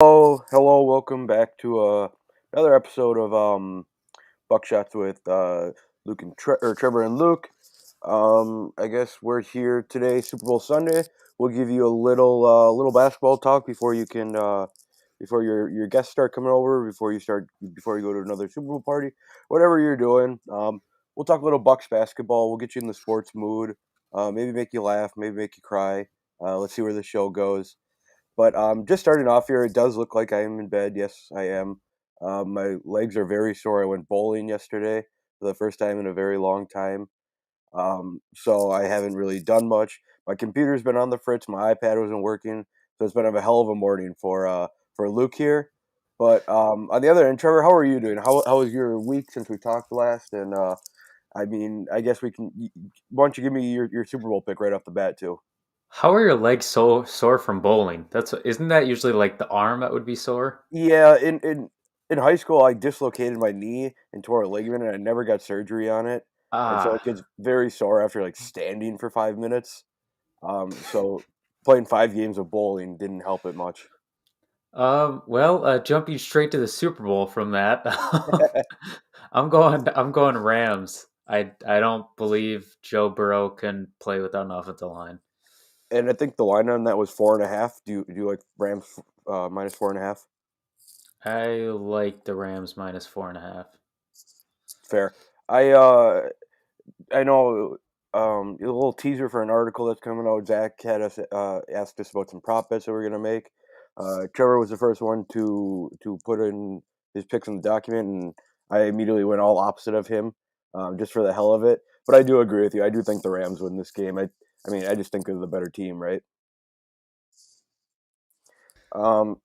Hello, welcome back to another episode of BuckShots with Luke and Trevor and Luke. I guess we're here today, Super Bowl Sunday. We'll give you a little basketball talk before you can before your guests start coming over, before you go to another Super Bowl party, whatever you're doing. We'll talk a little Bucks basketball. We'll get you in the sports mood. Maybe make you laugh, maybe make you cry. Let's see where the show goes. But just starting off here, it does look like I am in bed. Yes, I am. My legs are very sore. I went bowling yesterday for the first time in a very long time. So I haven't really done much. My computer's been on the fritz. My iPad wasn't working, so it's been a hell of a morning for Luke here. But on the other end, Trevor, how are you doing? How was your week since we talked last? And I mean, I guess we can. Why don't you give me your Super Bowl pick right off the bat too? How are your legs so sore from bowling? Isn't that usually like the arm that would be sore? Yeah, in high school, I dislocated my knee and tore a ligament, and I never got surgery on it, and so it Ah, gets very sore after like standing for 5 minutes. So playing 5 games of bowling didn't help it much. jumping straight to the Super Bowl from that, I'm going Rams. I don't believe Joe Burrow can play without an offensive line. And I think the line on that was 4.5. Do you like Rams minus 4.5? I like the Rams minus 4.5. Fair. I know a little teaser for an article that's coming out. Zach had us asked us about some prop bets that we're gonna make. Trevor was the first one to put in his picks in the document, and I immediately went all opposite of him, just for the hell of it. But I do agree with you. I do think the Rams win this game. I mean, I just think they're the better team, right?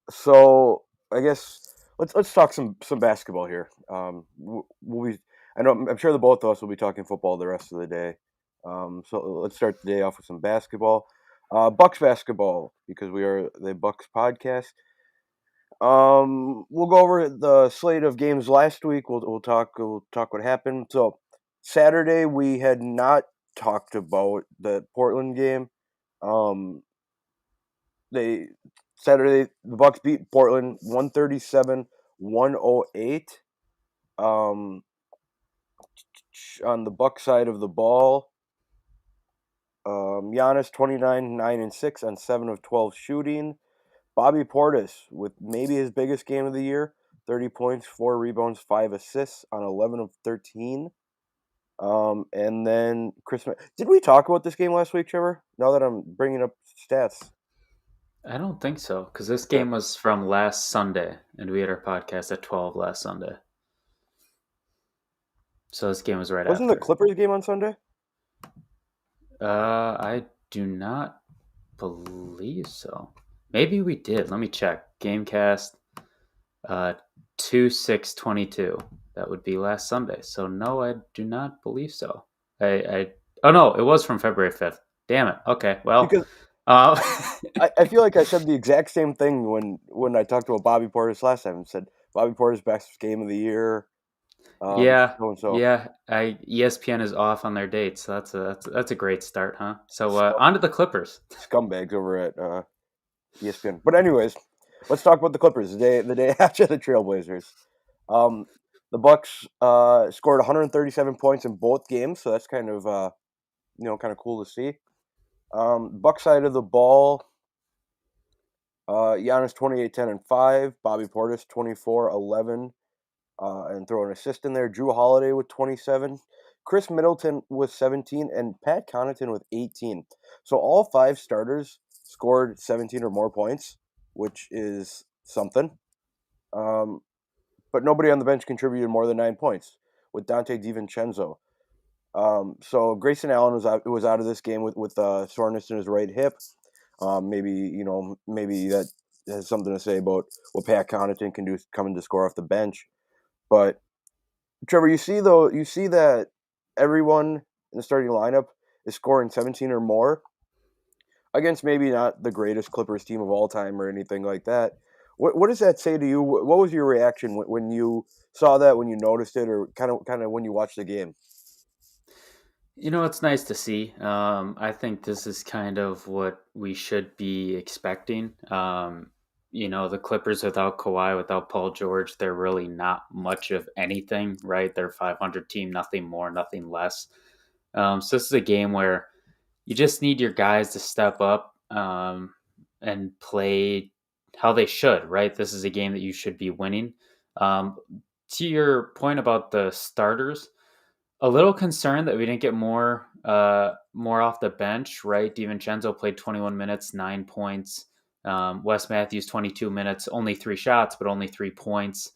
So I guess let's talk some basketball here. We'll be, I'm sure the both of us will be talking football the rest of the day. So let's start the day off with some basketball. Bucks basketball because we are the Bucks podcast. We'll go over the slate of games last week. We'll talk what happened. So Saturday we had not talked about the Portland game. Um, they Saturday the Bucks beat Portland 137-108. Um, on the Buck side of the ball, Giannis 29 9 and 6 on 7 of 12 shooting. Bobby Portis with maybe his biggest game of the year, 30 points, 4 rebounds, 5 assists on 11 of 13. And then did we talk about this game last week, Trevor? Now that I'm bringing up stats. I don't think so because this Okay. game was from last Sunday, and we had our podcast at 12 last Sunday. So this game was right Wasn't the after. Clippers game on Sunday? I do not believe so. Maybe we did. Let me check. Gamecast uh 2/6/22. That would be last Sunday. So no, I do not believe so. I oh no, it was from February 5th. Damn it. Okay. Well, Because uh I feel like I said the exact same thing when I talked about Bobby Portis last time and said Bobby Portis best game of the year. yeah, So and so. yeah, I ESPN is off on their dates. So that's a great start, huh? So Scum, on to the Clippers. scumbags over at ESPN. But anyways, let's talk about the Clippers. The day after the Trailblazers. Um, the Bucks scored 137 points in both games, so that's kind of cool to see. Buck side of the ball, Giannis 28 10 and 5, Bobby Portis 24 11 and throw an assist in there. Drew Holiday with 27, Chris Middleton with 17, and Pat Connaughton with 18. So all five starters scored 17 or more points, which is something. Um, but nobody on the bench contributed more than 9 points, with Dante DiVincenzo. So Grayson Allen was out of this game with soreness in his right hip. Maybe that has something to say about what Pat Connaughton can do coming to score off the bench. But Trevor, you see that everyone in the starting lineup is scoring 17 or more against maybe not the greatest Clippers team of all time or anything like that. What does that say to you? What was your reaction when you saw that, when you noticed it, or kind of when you watched the game? It's nice to see. I think this is kind of what we should be expecting. the Clippers without Kawhi, without Paul George, they're really not much of anything, right? They're a 500 team, nothing more, nothing less. So this is a game where you just need your guys to step up and play how they should, right? This is a game that you should be winning. Um, to your point about the starters, a little concerned that we didn't get more off the bench, right? DiVincenzo played 21 minutes, 9 points. Wes Matthews 22 minutes, only 3 shots, but only 3 points.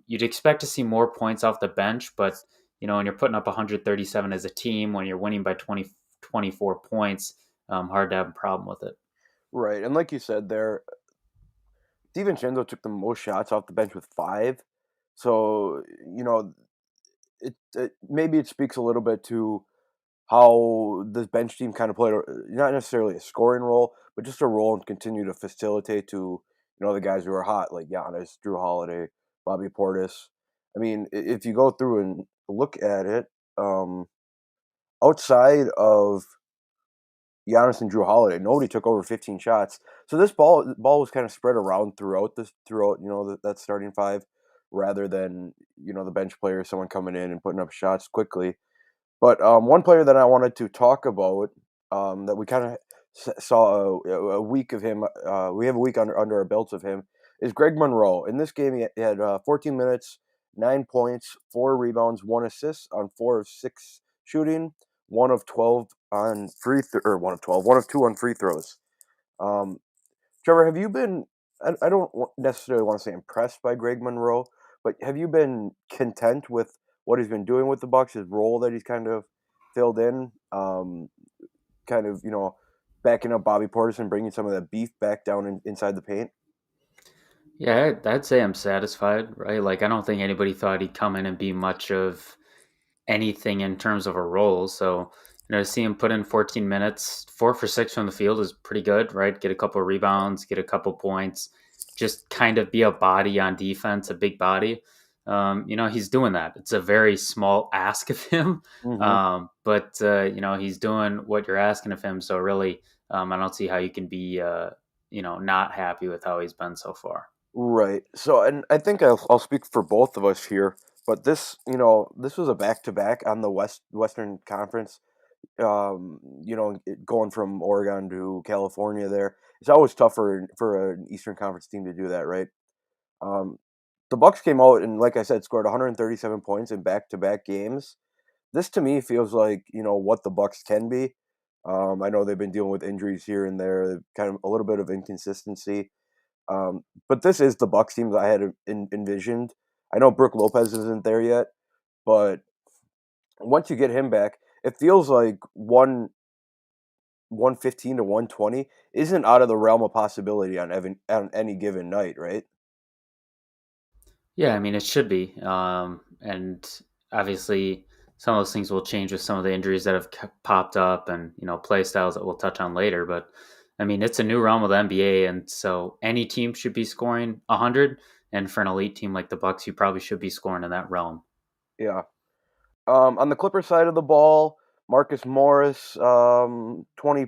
You'd expect to see more points off the bench, but when you're putting up 137 as a team, when you're winning by 24 points, hard to have a problem with it. Right, and like you said there, DiVincenzo took the most shots off the bench with 5. So, maybe it speaks a little bit to how this bench team kind of played, not necessarily a scoring role, but just a role and continue to facilitate to, the guys who are hot, like Giannis, Drew Holiday, Bobby Portis. I mean, if you go through and look at it, um, outside of Giannis and Drew Holiday, nobody took over 15 shots. So this ball was kind of spread around throughout that starting five, rather than the bench player, someone coming in and putting up shots quickly. But one player that I wanted to talk about, that we kind of saw a week of him. We have a week under our belts of him. Is Greg Monroe. In this game, he had 14 minutes, 9 points, 4 rebounds, 1 assist on 4 of 6 shooting, 1 of 12 on or 1 of 12, 1 of 2 on free throws. Um, Trevor, have you been? I don't necessarily want to say impressed by Greg Monroe, but have you been content with what he's been doing with the Bucks? His role that he's kind of filled in, kind of backing up Bobby Portis and bringing some of that beef back down inside the paint. Yeah, I'd say I'm satisfied, right? Like, I don't think anybody thought he'd come in and be much of anything in terms of a role. So, to see him put in 14 minutes, 4 for 6 from the field is pretty good, right? Get a couple of rebounds, get a couple points, just kind of be a body on defense, a big body. He's doing that. It's a very small ask of him, Hmm. but he's doing what you're asking of him. So really, I don't see how you can be, not happy with how he's been so far. Right. So, and I think I'll speak for both of us here. But this was a back to back on the Western Conference. Going from Oregon to California, it's always tough for an Eastern Conference team to do that, right? Um, the Bucks came out and, like I said, scored 137 points in back-to-back games. This to me feels like what the Bucks can be. I know they've been dealing with injuries here and there, kind of a little bit of inconsistency. But this is the Bucks team that I had envisioned. I know Brook Lopez isn't there yet, but once you get him back, it feels like 115 to 120 isn't out of the realm of possibility on any given night, right? Yeah, I mean, it should be. And obviously, some of those things will change with some of the injuries that have popped up and, play styles that we'll touch on later. But I mean, it's a new realm of the NBA. And so any team should be scoring 100. And for an elite team like the Bucks, you probably should be scoring in that realm. Yeah. On the Clipper side of the ball, Marcus Morris, 20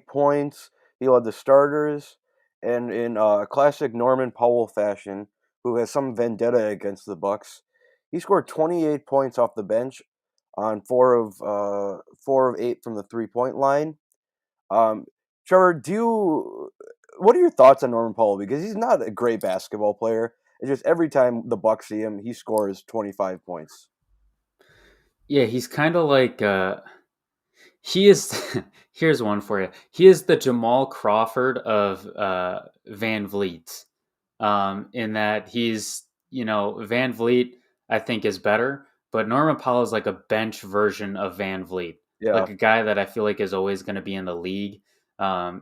points. He led the starters, and in classic Norman Powell fashion, who has some vendetta against the Bucks, he scored 28 points off the bench on 4 of 8 from the 3-point line. Um, Trevor, what are your thoughts on Norman Powell? Because he's not a great basketball player. It's just every time the Bucks see him, he scores 25 points. Yeah, he's kind of like he is. Here's one for you. He is the Jamal Crawford of Van Vliet, in that he's Van Vliet. I think is better, but Norman Powell is like a bench version of Van Vliet, Yeah. like a guy that I feel like is always going to be in the league.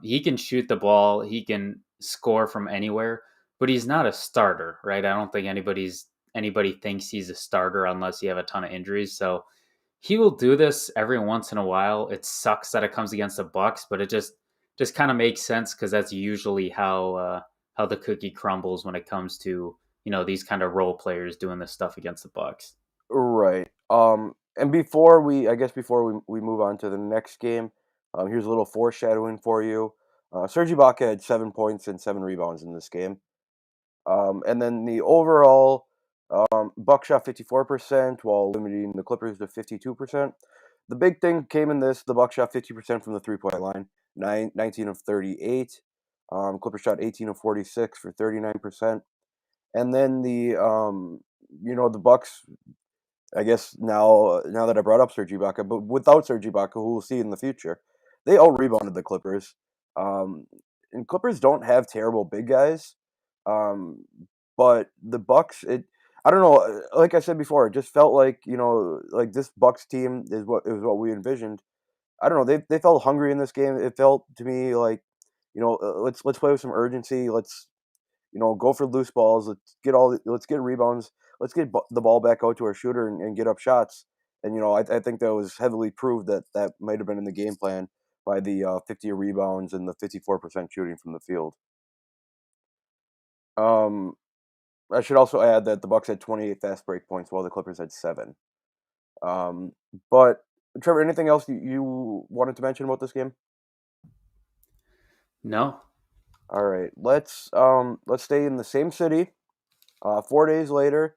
He can shoot the ball. He can score from anywhere, but he's not a starter, right? I don't think anybody thinks he's a starter unless you have a ton of injuries. So he will do this every once in a while. It sucks that it comes against the Bucks, but it just kind of makes sense because that's usually how the cookie crumbles when it comes to these kind of role players doing this stuff against the Bucks. Right. And I guess before we move on to the next game, here's a little foreshadowing for you. Serge Ibaka had 7 points and 7 rebounds in this game. And then the overall, Buck shot 54%, while limiting the Clippers to 52%. The big thing came in this: the Bucks shot 50% from the 3-point line, 19 of 38. Clippers shot 18 of 46 for 39%. And then the Bucks. I guess now that I brought up Serge Ibaka, but without Serge Ibaka, who we'll see in the future, they all rebounded the Clippers. Um, and Clippers don't have terrible big guys, um, but the Bucks. I don't know. Like I said before, it just felt like like this Bucks team is what we envisioned. I don't know. They felt hungry in this game. It felt to me like let's play with some urgency. Let's go for loose balls. Let's get rebounds. Let's get the ball back out to our shooter and get up shots. And I think that was heavily proved that might have been in the game plan by the 50 rebounds and the 54% shooting from the field. Um, I should also add that the Bucks had 28 fast break points while the Clippers had 7. Um, but Trevor, anything else you wanted to mention about this game? No. All right, let's stay in the same city. 4 days later,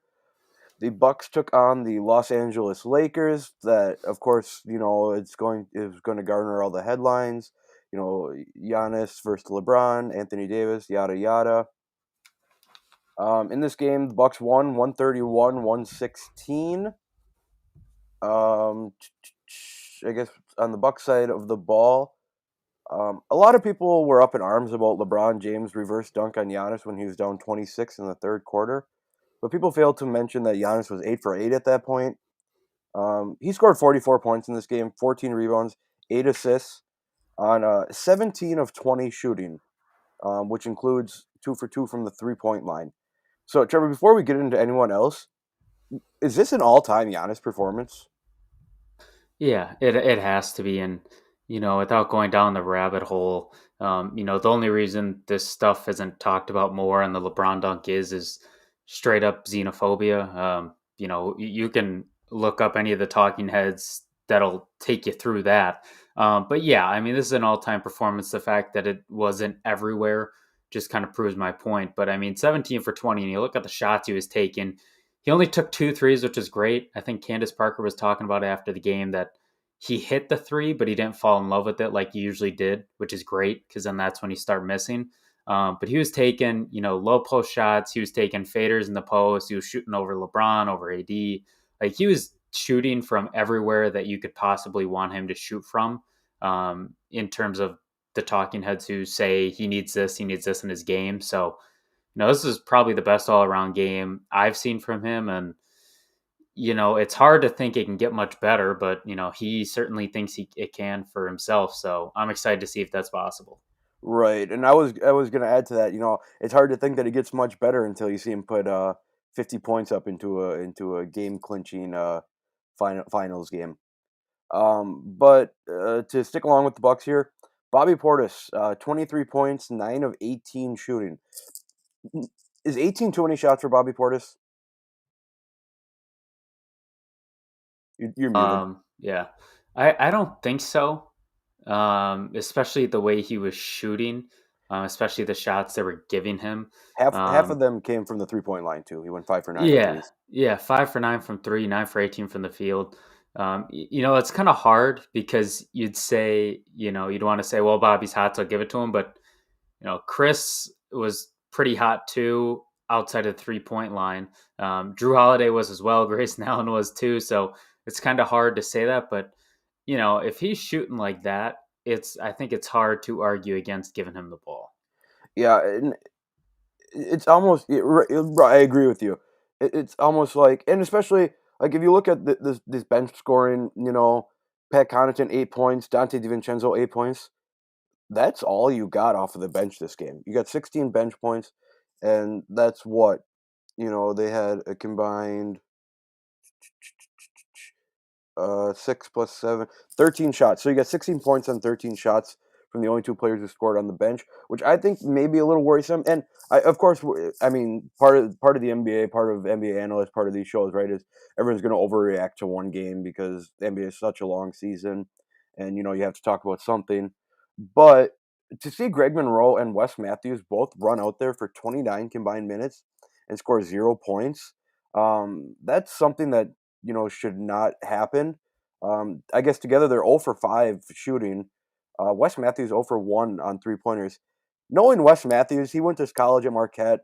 the Bucks took on the Los Angeles Lakers. That, of course, is going to garner all the headlines. Giannis versus LeBron, Anthony Davis, yada yada. In this game, the Bucks won 131-116. Um, I guess on the Bucks side of the ball, a lot of people were up in arms about LeBron James' reverse dunk on Giannis when he was down 26 in the third quarter. But people failed to mention that Giannis was 8 for 8 at that point. He scored 44 points in this game, 14 rebounds, 8 assists on 17 of 20 shooting, which includes 2 for 2 from the 3-point line. So, Trevor, before we get into anyone else, is this an all-time Giannis performance? Yeah, it has to be, and without going down the rabbit hole, the only reason this stuff isn't talked about more on the LeBron dunk is straight up xenophobia. You can look up any of the talking heads that'll take you through that. But yeah, I mean, this is an all time performance. The fact that it wasn't everywhere just kind of proves my point. But I mean, 17 for 20, and you look at the shots he was taking. He only took 2 threes, which is great. I think Candace Parker was talking about after the game that he hit the three, but he didn't fall in love with it like he usually did, which is great because then that's when he start missing. But he was taking, low post shots. He was taking faders in the post. He was shooting over LeBron, over AD. Like he was shooting from everywhere that you could possibly want him to shoot from. In terms of the talking heads who say he needs this in his game. So, this is probably the best all around game I've seen from him. And, it's hard to think it can get much better, but, he certainly thinks it can for himself. So I'm excited to see if that's possible. Right, and I was gonna add to that. It's hard to think that it gets much better until you see him put 50 points up into a game clinching finals game. But to stick along with the Bucks here, Bobby Portis, 23 points, 9 of 18 shooting. Is 18 too many shots for Bobby Portis? You're muted. Yeah, I don't think so. Especially the way he was shooting, especially the shots they were giving him. Half of Um, them came from the 3-point line too. He went 5 for 9 on Yeah, threes. yeah, 5 for 9 from three, 9 for 18 from the field. It's kind of hard because you'd want to say, well, Bobby's hot, so I'll give it to him. But Chris was pretty hot too outside of the 3-point line. Drew Holiday was as well. Grayson Allen was too. So it's kind of hard to say that. But if he's shooting like that, I think it's hard to argue against giving him the ball. Yeah, and it's almost. I agree with you. It's almost like, and especially like if you look at this bench scoring, Pat Connaughton 8 points, Dante DiVincenzo 8 points. That's all you got off of the bench this game. You got 16 bench points, and that's what they had a combined 6 plus 7, 13 shots. So you got 16 points on 13 shots from the only two players who scored on the bench, which I think may be a little worrisome. And of course, I mean, part of the NBA, part of NBA analysts, part of these shows, right, is everyone's going to overreact to one game because the NBA is such a long season, and you have to talk about something. But to see Greg Monroe and Wes Matthews both run out there for 29 combined minutes and score 0 points, that's something that should not happen. I guess together they're 0 for 5 shooting. Wes Matthews 0 for 1 on 3 pointers. Knowing Wes Matthews, he went to college at Marquette.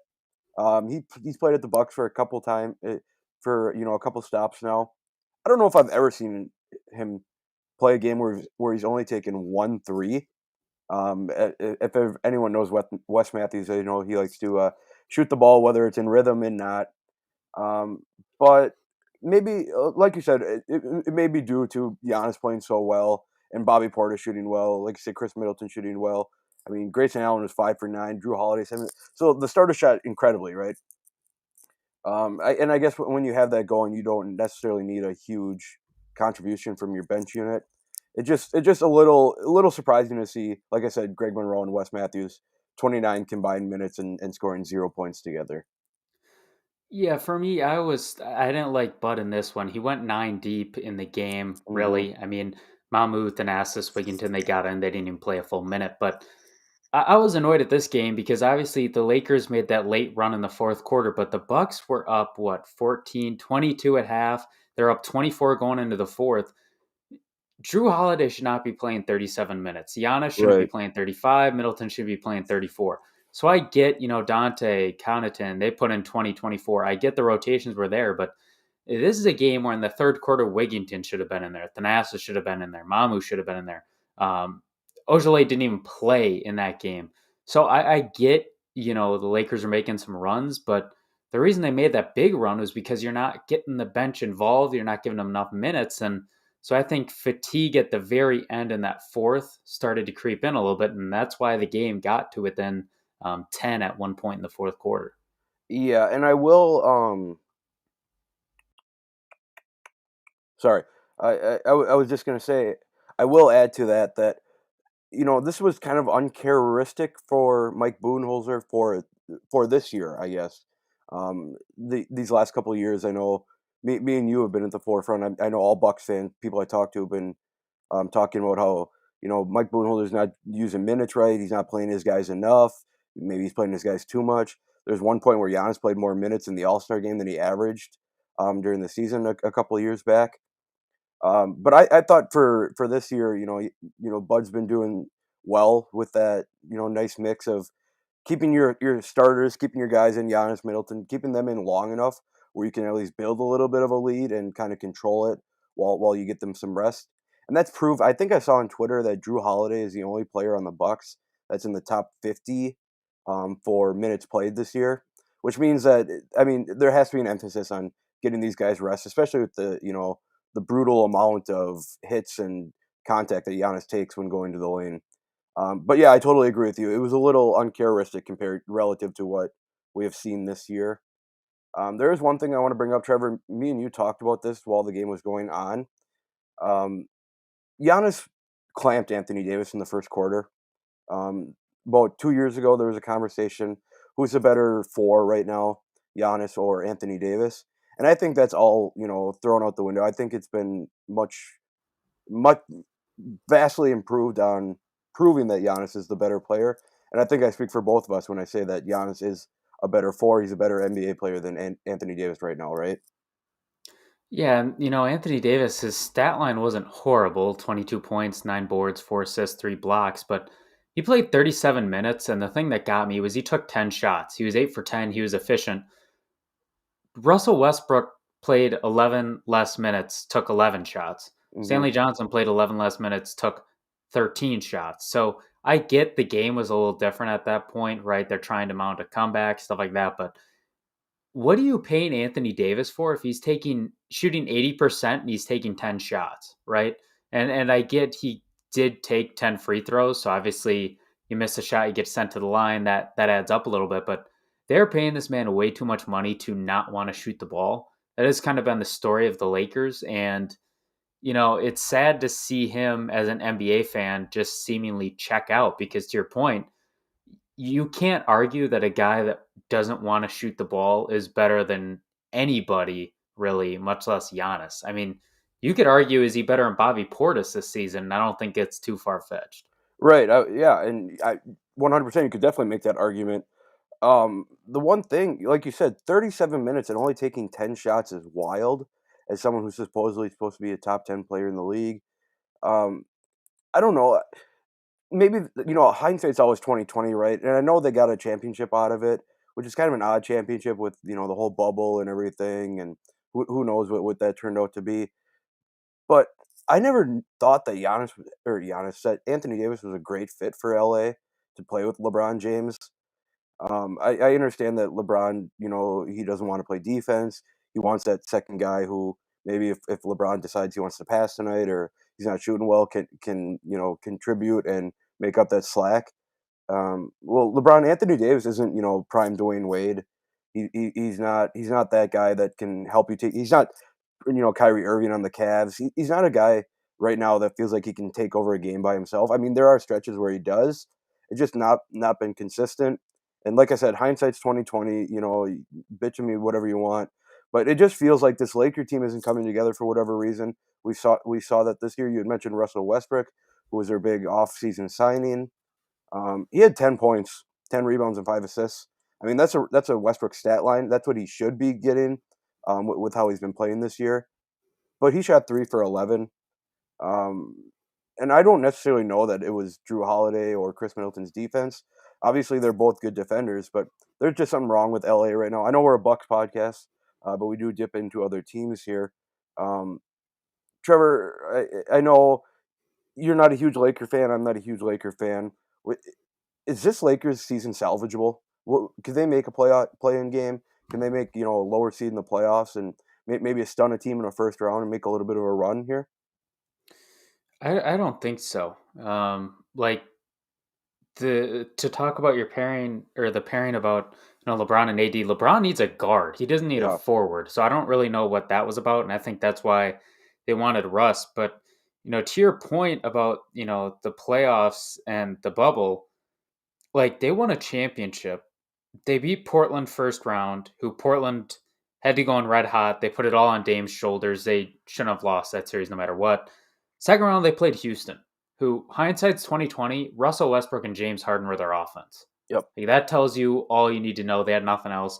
He's played at the Bucks for a couple time for a couple stops now. I don't know if I've ever seen him play a game where he's only taken 1 3. If anyone knows Wes Matthews, he likes to shoot the ball, whether it's in rhythm and not. Um, but maybe, like you said, it may be due to Giannis playing so well and Bobby Portis shooting well. Like you said, Chris Middleton shooting well. I mean, Grayson Allen was 5 for 9. Drew Holiday 7. So the starter shot incredibly, right? I guess when you have that going, you don't necessarily need a huge contribution from your bench unit. It just a little surprising to see, like I said, Greg Monroe and Wes Matthews, 29 combined minutes and scoring 0 points together. Yeah, for me, I didn't like Bud in this one. He went 9 deep in the game, Hmm. really. I mean, Mahmoud, Thanasis, Wigginton, they got in. They didn't even play a full minute. But I was annoyed at this game because obviously the Lakers made that late run in the fourth quarter, but the Bucks were up, what, 14, 22 at half. They're up 24 going into the fourth. Drew Holiday should not be playing 37 minutes. Giannis shouldn't be Right. playing 35. Middleton should be playing 34. So I get, Dante, Connaughton, they put in 20, 24. I get the rotations were there, but this is a game where in the third quarter, Wigginton should have been in there. Thanasis should have been in there. Mamu should have been in there. Um, Ojale didn't even play in that game. So I get, the Lakers are making some runs, but the reason they made that big run was because you're not getting the bench involved. You're not giving them enough minutes. And so I think fatigue at the very end in that fourth started to creep in a little bit. And that's why the game got to within 10 at one point in the fourth quarter. Yeah, and I will. Sorry, I was just gonna say, I will add to that this was kind of uncharacteristic for Mike Budenholzer for this year, I guess. These last couple of years, I know me and you have been at the forefront. I know all Bucks fans, people I talk to, have been talking about how Mike Budenholzer's not using minutes right. He's not playing his guys enough. Maybe he's playing his guys too much. There's one point where Giannis played more minutes in the All Star game than he averaged during the season a couple of years back. But I thought for this year, Bud's been doing well with that, nice mix of keeping your starters, keeping your guys in Giannis, Middleton, keeping them in long enough where you can at least build a little bit of a lead and kind of control it while you get them some rest. And that's proof. I think I saw on Twitter that Drew Holiday is the only player on the Bucks that's in the top 50 for minutes played this year, which means that I mean there has to be an emphasis on getting these guys rest, especially with the brutal amount of hits and contact that Giannis takes when going to the lane. But yeah, I totally agree with you. It was a little uncharacteristic compared relative to what we have seen this year. There is one thing I want to bring up, Trevor. Me and you talked about this while the game was going on. Um, Giannis clamped Anthony Davis in the first quarter. About 2 years ago, there was a conversation: who's the better four right now, Giannis or Anthony Davis? And I think that's all thrown out the window. I think it's been much vastly improved on proving that Giannis is the better player. And I think I speak for both of us when I say that Giannis is a better four. He's a better NBA player than Anthony Davis right now, right? Yeah, and Anthony Davis, his stat line wasn't horrible 22 points, 9 boards, 4 assists, 3 blocks, but he played 37 minutes. And the thing that got me was he took 10 shots. He was 8 for 10. He was efficient. Russell Westbrook played 11 less minutes, took 11 shots. Hmm. Stanley Johnson played 11 less minutes, took 13 shots. So I get the game was a little different at that point, right? They're trying to mount a comeback, stuff like that. But what are you paying Anthony Davis for if he's taking shooting 80% and he's taking 10 shots, right? And I get he did take 10 free throws, so obviously you miss a shot, you get sent to the line, that adds up a little bit, but they're paying this man way too much money to not want to shoot the ball. That has kind of been the story of the Lakers, and it's sad to see him as an NBA fan just seemingly check out because to your point, you can't argue that a guy that doesn't want to shoot the ball is better than anybody, really, much less Giannis. I mean, you could argue, is he better than Bobby Portis this season? I don't think it's too far fetched. Right. Yeah, and 100% you could definitely make that argument. The one thing, like you said, 37 minutes and only taking 10 shots is wild. As someone who's supposedly supposed to be a top 10 player in the league, um, I don't know. Maybe hindsight's always 2020, right? And I know they got a championship out of it, which is kind of an odd championship with the whole bubble and everything, and who knows what that turned out to be. But I never thought that Giannis said Anthony Davis was a great fit for LA to play with LeBron James. I understand that LeBron, he doesn't want to play defense. He wants that second guy who maybe if LeBron decides he wants to pass tonight or he's not shooting well, can contribute and make up that slack. Well, LeBron Anthony Davis isn't prime Dwayne Wade. He's not that guy that can help you take. He's not Kyrie Irving on the Cavs. He's not a guy right now that feels like he can take over a game by himself. I mean, there are stretches where he does. It's just not been consistent. And like I said, hindsight's 2020. Bitch at me whatever you want, but it just feels like this Laker team isn't coming together for whatever reason. We saw that this year. You had mentioned Russell Westbrook, who was their big off-season signing. He had 10 points, 10 rebounds, and 5 assists. I mean, that's a Westbrook stat line. That's what he should be getting with how he's been playing this year. But he shot 3 for 11. Um, and I don't necessarily know that it was Drew Holiday or Chris Middleton's defense. Obviously, they're both good defenders, but there's just something wrong with LA right now. I know we're a Bucks podcast, but we do dip into other teams here. Um, Trevor, I know you're not a huge Laker fan. I'm not a huge Laker fan. Is this Lakers season salvageable? Could they make a play-in game? Can they make a lower seed in the playoffs and maybe stun a team in the first round and make a little bit of a run here? I don't think so. Like the to talk about your pairing or the pairing about LeBron and AD. LeBron needs a guard. He doesn't need a Yeah, forward. So I don't really know what that was about, and I think that's why they wanted Russ. But to your point about the playoffs and the bubble, like they won a championship. They beat Portland first round, who Portland had to go on red hot. They put it all on Dame's shoulders. They shouldn't have lost that series no matter what. Second round, they played Houston, who hindsight's 2020. Russell Westbrook and James Harden were their offense. yep, Like, that tells you all you need to know. They had nothing else.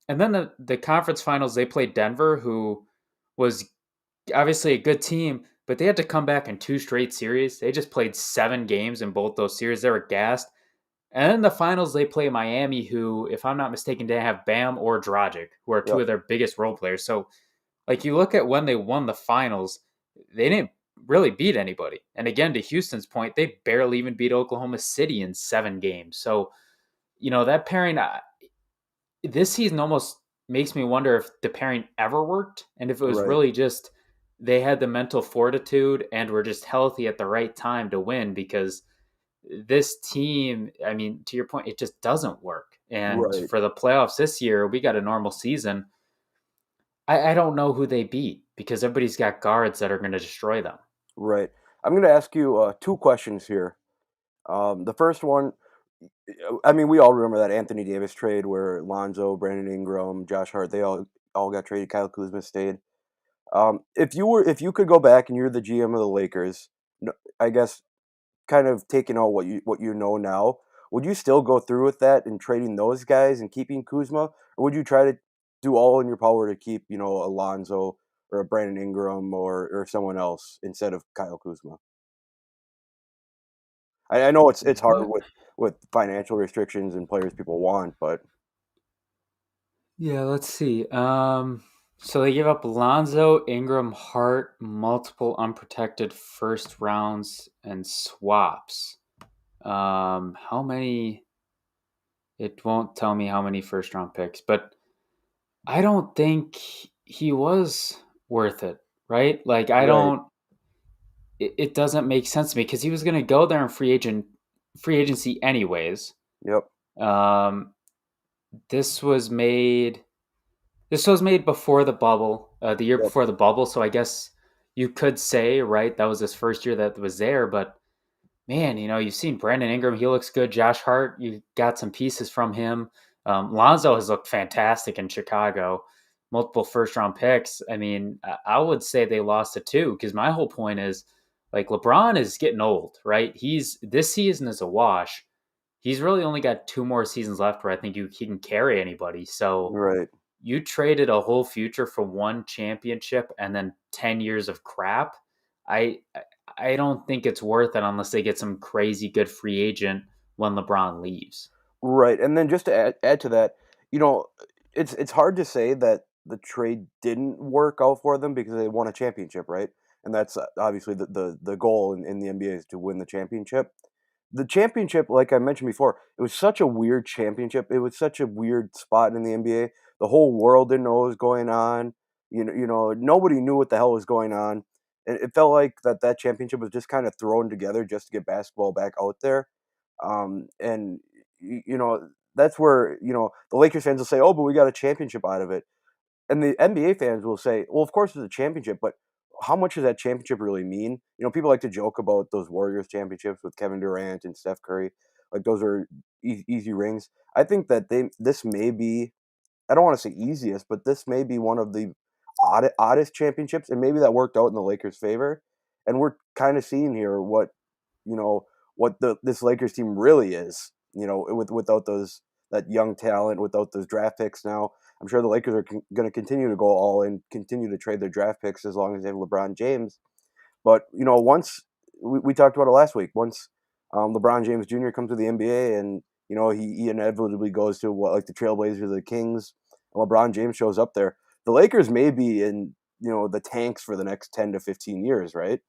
And then the conference finals, they played Denver, who was obviously a good team, but they had to come back in two straight series. They just played 7 games in both those series. They were gassed. And in the finals, they play Miami, who, if I'm not mistaken, didn't have Bam or Dragic, who are two yep, of their biggest role players. So, like, you look at when they won the finals, they didn't really beat anybody. And again, to Houston's point, they barely even beat Oklahoma City in 7 games. So, that pairing, this season almost makes me wonder if the pairing ever worked and if it was right, really just they had the mental fortitude and were just healthy at the right time to win because this team, I mean, to your point, it just doesn't work. And right, for the playoffs this year, we got a normal season. I don't know who they beat because everybody's got guards that are going to destroy them. right. I'm going to ask you two questions here. The first one, I mean, we all remember that Anthony Davis trade where Lonzo, Brandon Ingram, Josh Hart, they all got traded. Kyle Kuzma stayed. If you could go back and you're the GM of the Lakers, I guess kind of taking out what you know now, would you still go through with that and trading those guys and keeping Kuzma, or would you try to do all in your power to keep Alonzo or a Brandon Ingram or someone else instead of Kyle Kuzma? I know it's hard What? with financial restrictions and players people want, but Yeah, let's see. So they give up Lonzo, Ingram, Hart, multiple unprotected first rounds and swaps. How many? It won't tell me how many first round picks, but I don't think he was worth it, right? Like I right, don't. It doesn't make sense to me because he was going to go there in free agency anyways. yep, Um, this was made. This was made before the bubble, the year yep, before the bubble. So I guess you could say, right, that was his first year that was there. But man, you've seen Brandon Ingram. He looks good. Josh Hart, you got some pieces from him. Lonzo has looked fantastic in Chicago. Multiple first round picks. I mean, I would say they lost it too because my whole point is Like LeBron is getting old, right? This season is a wash. He's really only got 2 more seasons left where I think he can carry anybody. So Right. you traded a whole future for one championship and then 10 years of crap. I I don't think it's worth it unless they get some crazy good free agent when LeBron leaves. Right, and then just to add to that, you know, it's hard to say that the trade didn't work out for them because they won a championship, right? And that's obviously the goal in the NBA is to win the championship. The championship, like I mentioned before, it was such a weird championship. It was such a weird spot in the NBA. The whole world didn't know what was going on. Nobody knew what the hell was going on. It felt like that championship was just kind of thrown together just to get basketball back out there. And that's where the Lakers fans will say, "Oh, but we got a championship out of it," and the NBA fans will say, "Well, of course it's a championship, but how much does that championship really mean?" People like to joke about those Warriors championships with Kevin Durant and Steph Curry, like those are easy rings. I think that this may be, I don't want to say easiest, but this may be one of the oddest championships, and maybe that worked out in the Lakers' favor. And we're kind of seeing here you know what this Lakers team really is. Without those that young talent, without those draft picks now, I'm sure the Lakers are going to continue to go all in, continue to trade their draft picks as long as they have LeBron James. But once we talked about it last week, once LeBron James Jr. comes to the NBA, and he inevitably goes to what, like the Trailblazers, the Kings, and LeBron James shows up there, the Lakers may be in the tanks for the next 10 to 15 years, right?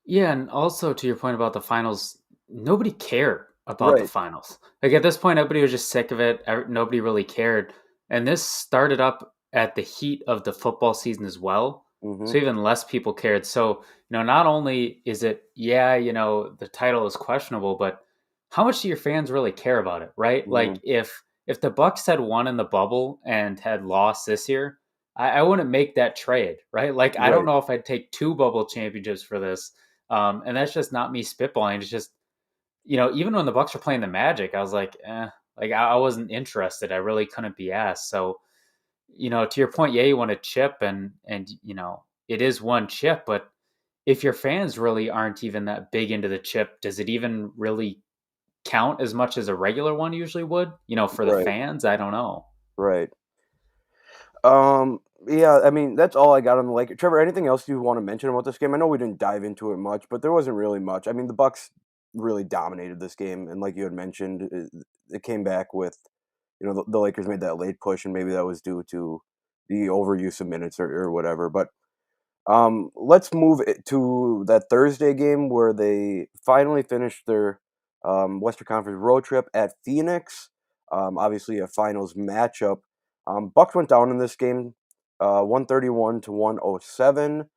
Yeah, and also to your point about the finals, nobody cared about the Right. finals. Like at this point, everybody was just sick of it. Nobody really cared. And this started up at the heat of the football season as well. Mm-hmm. So even less people cared. So, not only is it, yeah, the title is questionable, but how much do your fans really care about it, right? Mm-hmm. Like if the Bucks had won in the bubble and had lost this year, I wouldn't make that trade, right? Like I don't Right. know if I'd take 2 bubble championships for this, and that's just not me spitballing. It's just, even when the Bucks were playing the Magic, I was like, like I wasn't interested. I really couldn't be asked. So, to your point, yeah, you want a chip, and it is one chip, but if your fans really aren't even that big into the chip, does it even really count as much as a regular one usually would? For the Right. fans, I don't know. Right. Yeah, I mean, that's all I got on the Lakers. Trevor, anything else you want to mention about this game? I know we didn't dive into it much, but there wasn't really much. I mean, the Bucks really dominated this game, and like you had mentioned, it came back with, the Lakers made that late push, and maybe that was due to the overuse of minutes or whatever. But let's move it to that Thursday game where they finally finished their Western Conference road trip at Phoenix. Obviously, a finals matchup. Bucks went down in this game, 131 to 107.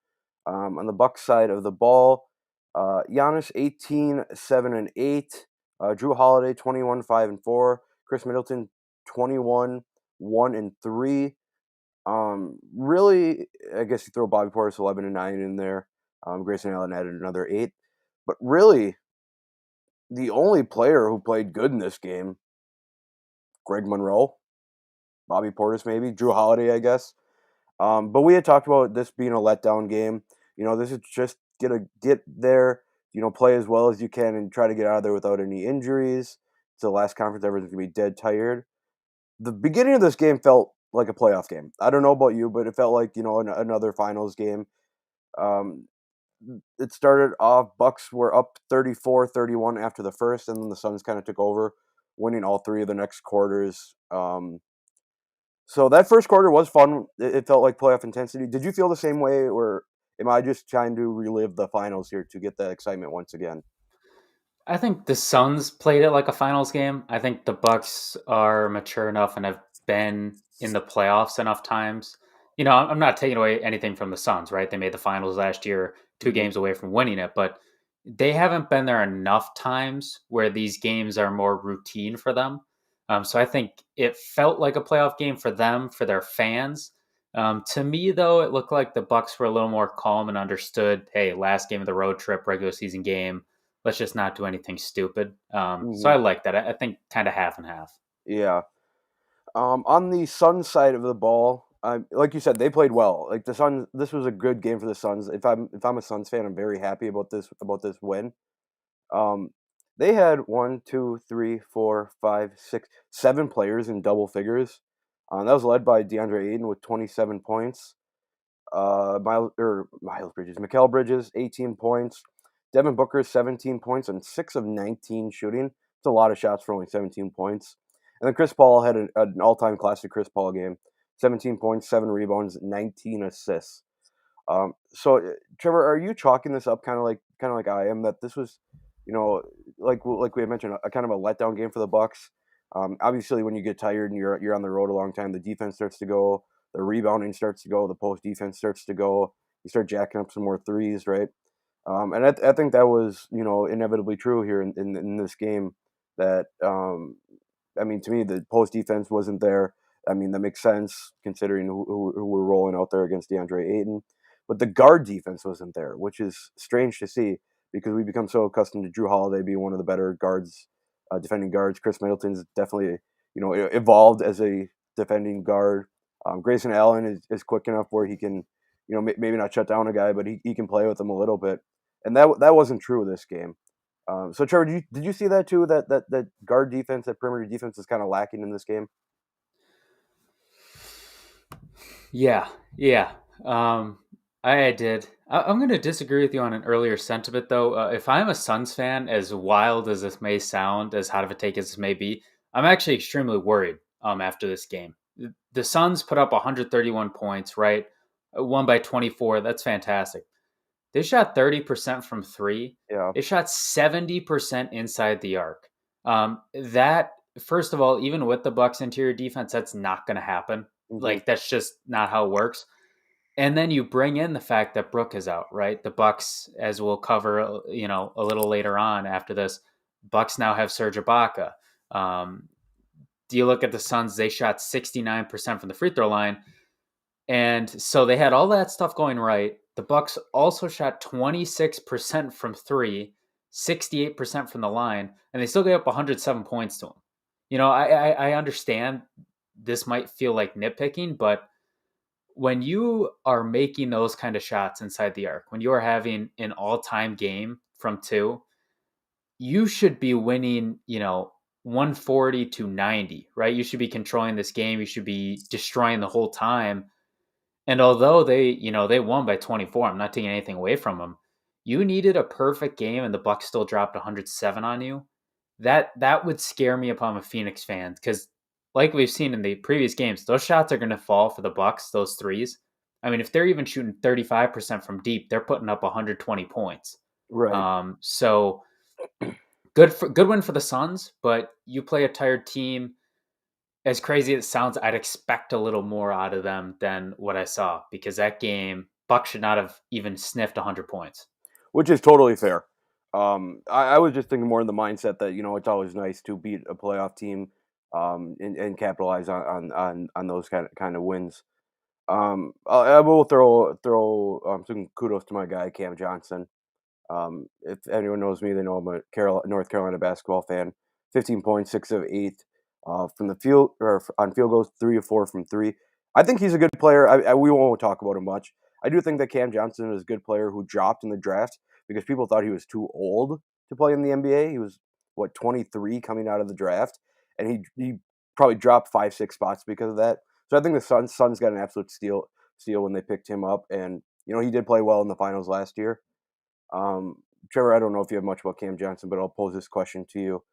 On the Bucks side of the ball, Giannis 18, 7 and 8. Drew Holiday 21, 5 and 4. Chris Middleton 21, 1 and 3. Really, I guess you throw Bobby Portis 11 and 9 in there. Grayson Allen added another 8. But really, the only player who played good in this game, Greg Monroe, Bobby Portis maybe, Drew Holiday, I guess. But we had talked about this being a letdown game. This is just gonna get there, play as well as you can and try to get out of there without any injuries. It's the last conference, everyone's gonna be dead tired. The beginning of this game felt like a playoff game. I don't know about you, but it felt like another finals game. Um, it started off, Bucks were up 34-31 after the first, and then the Suns kind of took over, winning all three of the next quarters. So that first quarter was fun. It felt like playoff intensity. Did you feel the same way, or am I just trying to relive the finals here to get that excitement once again? I think the Suns played it like a finals game. I think the Bucks are mature enough and have been in the playoffs enough times. I'm not taking away anything from the Suns, right? They made the finals last year, two Hmm. games away from winning it, but they haven't been there enough times where these games are more routine for them. So I think it felt like a playoff game for them, for their fans. To me, though, it looked like the Bucks were a little more calm and understood. Hey, last game of the road trip, regular season game, let's just not do anything stupid. So Hmm. I like that. I think kind of half and half. Yeah. On the Sun side of the ball, like you said, they played well. Like the Suns, this was a good game for the Suns. If I'm a Suns fan, I'm very happy about this win. Um, they had one, two, three, four, five, six, 7 players in double figures. That was led by DeAndre Ayton with 27 points. Miles Bridges, Mikal Bridges, 18 points. Devin Booker, 17 points and 6 of 19 shooting. It's a lot of shots for only 17 points. And then Chris Paul had an all-time classic Chris Paul game. 17 points, 7 rebounds, 19 assists. So Trevor, are you chalking this up kind of like I am, that this was, you know, like we had mentioned, a kind of a letdown game for the Bucks. Obviously, when you get tired and you're on the road a long time, the defense starts to go, the rebounding starts to go, the post defense starts to go. You start jacking up some more threes, right? And I think that was, inevitably true here in this game. That I mean, to me, the post defense wasn't there. I mean, that makes sense considering who we're rolling out there against DeAndre Ayton. But the guard defense wasn't there, which is strange to see because we become so accustomed to Drew Holiday being one of the better guards, defending guards. Chris Middleton's definitely, evolved as a defending guard. Grayson Allen is quick enough where he can, maybe not shut down a guy, but he can play with him a little bit. And that wasn't true this game. So Trevor, did you see that too? That guard defense, that perimeter defense, is kind of lacking in this game. Yeah, yeah. I did. I'm going to disagree with you on an earlier sentiment, though. If I'm a Suns fan, as wild as this may sound, as hot of a take as this may be, I'm actually extremely worried after this game. The Suns put up 131 points, right? Won by 24. That's fantastic. They shot 30% from three. Yeah. They shot 70% inside the arc. That, first of all, even with the Bucks interior defense, that's not going to happen. Hmm. Like, that's just not how it works. And then you bring in the fact that Brook is out, right? The Bucks, as we'll cover, a little later on after this, Bucks now have Serge Ibaka. Do you look at the Suns? They shot 69% from the free throw line, and so they had all that stuff going right. The Bucks also shot 26% from three, 68% from the line, and they still gave up 107 points to them. I understand this might feel like nitpicking, but when you are making those kind of shots inside the arc, when you are having an all-time game from two, you should be winning, 140 to 90, right? You should be controlling this game. You should be destroying the whole time. And although they won by 24, I'm not taking anything away from them. You needed a perfect game and the Bucks still dropped 107 on you. That would scare me if I'm a Phoenix fan, because like we've seen in the previous games, those shots are going to fall for the Bucks, those threes. I mean, if they're even shooting 35% from deep, they're putting up 120 points. Right. So good win for the Suns, but you play a tired team. As crazy as it sounds, I'd expect a little more out of them than what I saw, because that game, Buck should not have even sniffed 100 points. Which is totally fair. I was just thinking more in the mindset that it's always nice to beat a playoff team, and capitalize on those kind of wins. I will throw some kudos to my guy Cam Johnson. If anyone knows me, they know I'm a North Carolina basketball fan. 15 points, 6 of 8 from the field, or on field goals, 3 of 4 from three. I think he's a good player. We won't talk about him much. I do think that Cam Johnson is a good player who dropped in the draft because people thought he was too old to play in the NBA. He was 23 coming out of the draft, and he probably dropped 5-6 spots because of that. So I think the Suns got an absolute steal when they picked him up, and he did play well in the finals last year. Um, Trevor, I don't know if you have much about Cam Johnson, but I'll pose this question to you.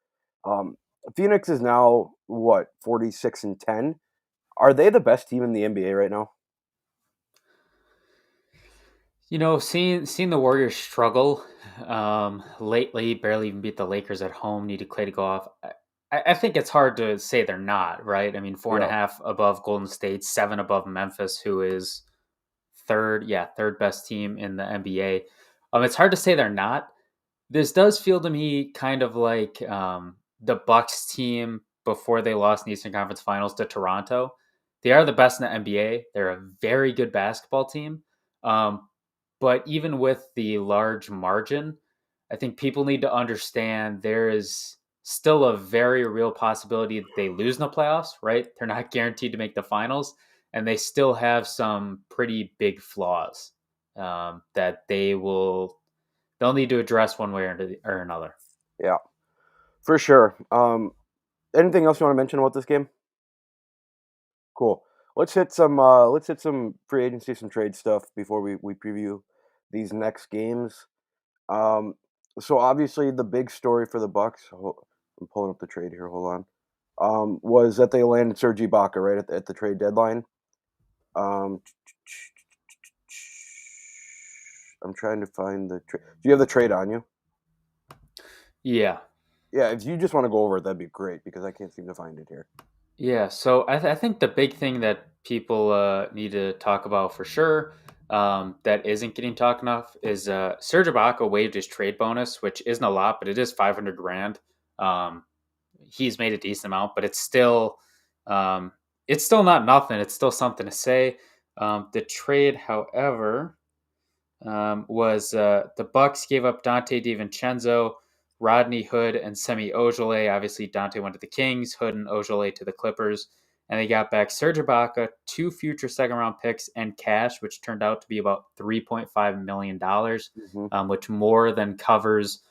Um, Phoenix is now 46-10. Are they the best team in the NBA right now? Seeing the Warriors struggle lately, barely even beat the Lakers at home, needed Clay to go off. I think it's hard to say they're not, right? I mean, 4.5 above Golden State, 7 above Memphis, who is third best team in the NBA. It's hard to say they're not. This does feel to me kind of like the Bucks team before they lost in the Eastern Conference Finals to Toronto. They are the best in the NBA. They're a very good basketball team. But even with the large margin, I think people need to understand there is still a very real possibility that they lose in the playoffs, right? They're not guaranteed to make the finals. and they still have some pretty big flaws that they'll need to address one way or another. Yeah, for sure. Anything else you want to mention about this game? Cool. Let's hit some free agency, some trade stuff before we preview these next games. Um, so obviously the big story for the Bucks. I'm pulling up the trade here. Hold on. Was that they landed Serge Ibaka right at the trade deadline. Um, I'm trying to find the trade. Do you have the trade on you? Yeah. Yeah, if you just want to go over it, that'd be great because I can't seem to find it here. Yeah, so I think the big thing that people need to talk about for sure that isn't getting talked enough is Serge Ibaka waived his trade bonus, which isn't a lot, but it is 500 grand. Um, he's made a decent amount, but it's still not nothing. It's still something to say. The trade, however, was the Bucks gave up Dante DiVincenzo, Rodney Hood, and Semi Ojeleye. Obviously, Dante went to the Kings, Hood and Ojeleye to the Clippers, and they got back Serge Ibaka, 2 future second-round picks, and cash, which turned out to be about $3.5 million, Mm-hmm. which more than covers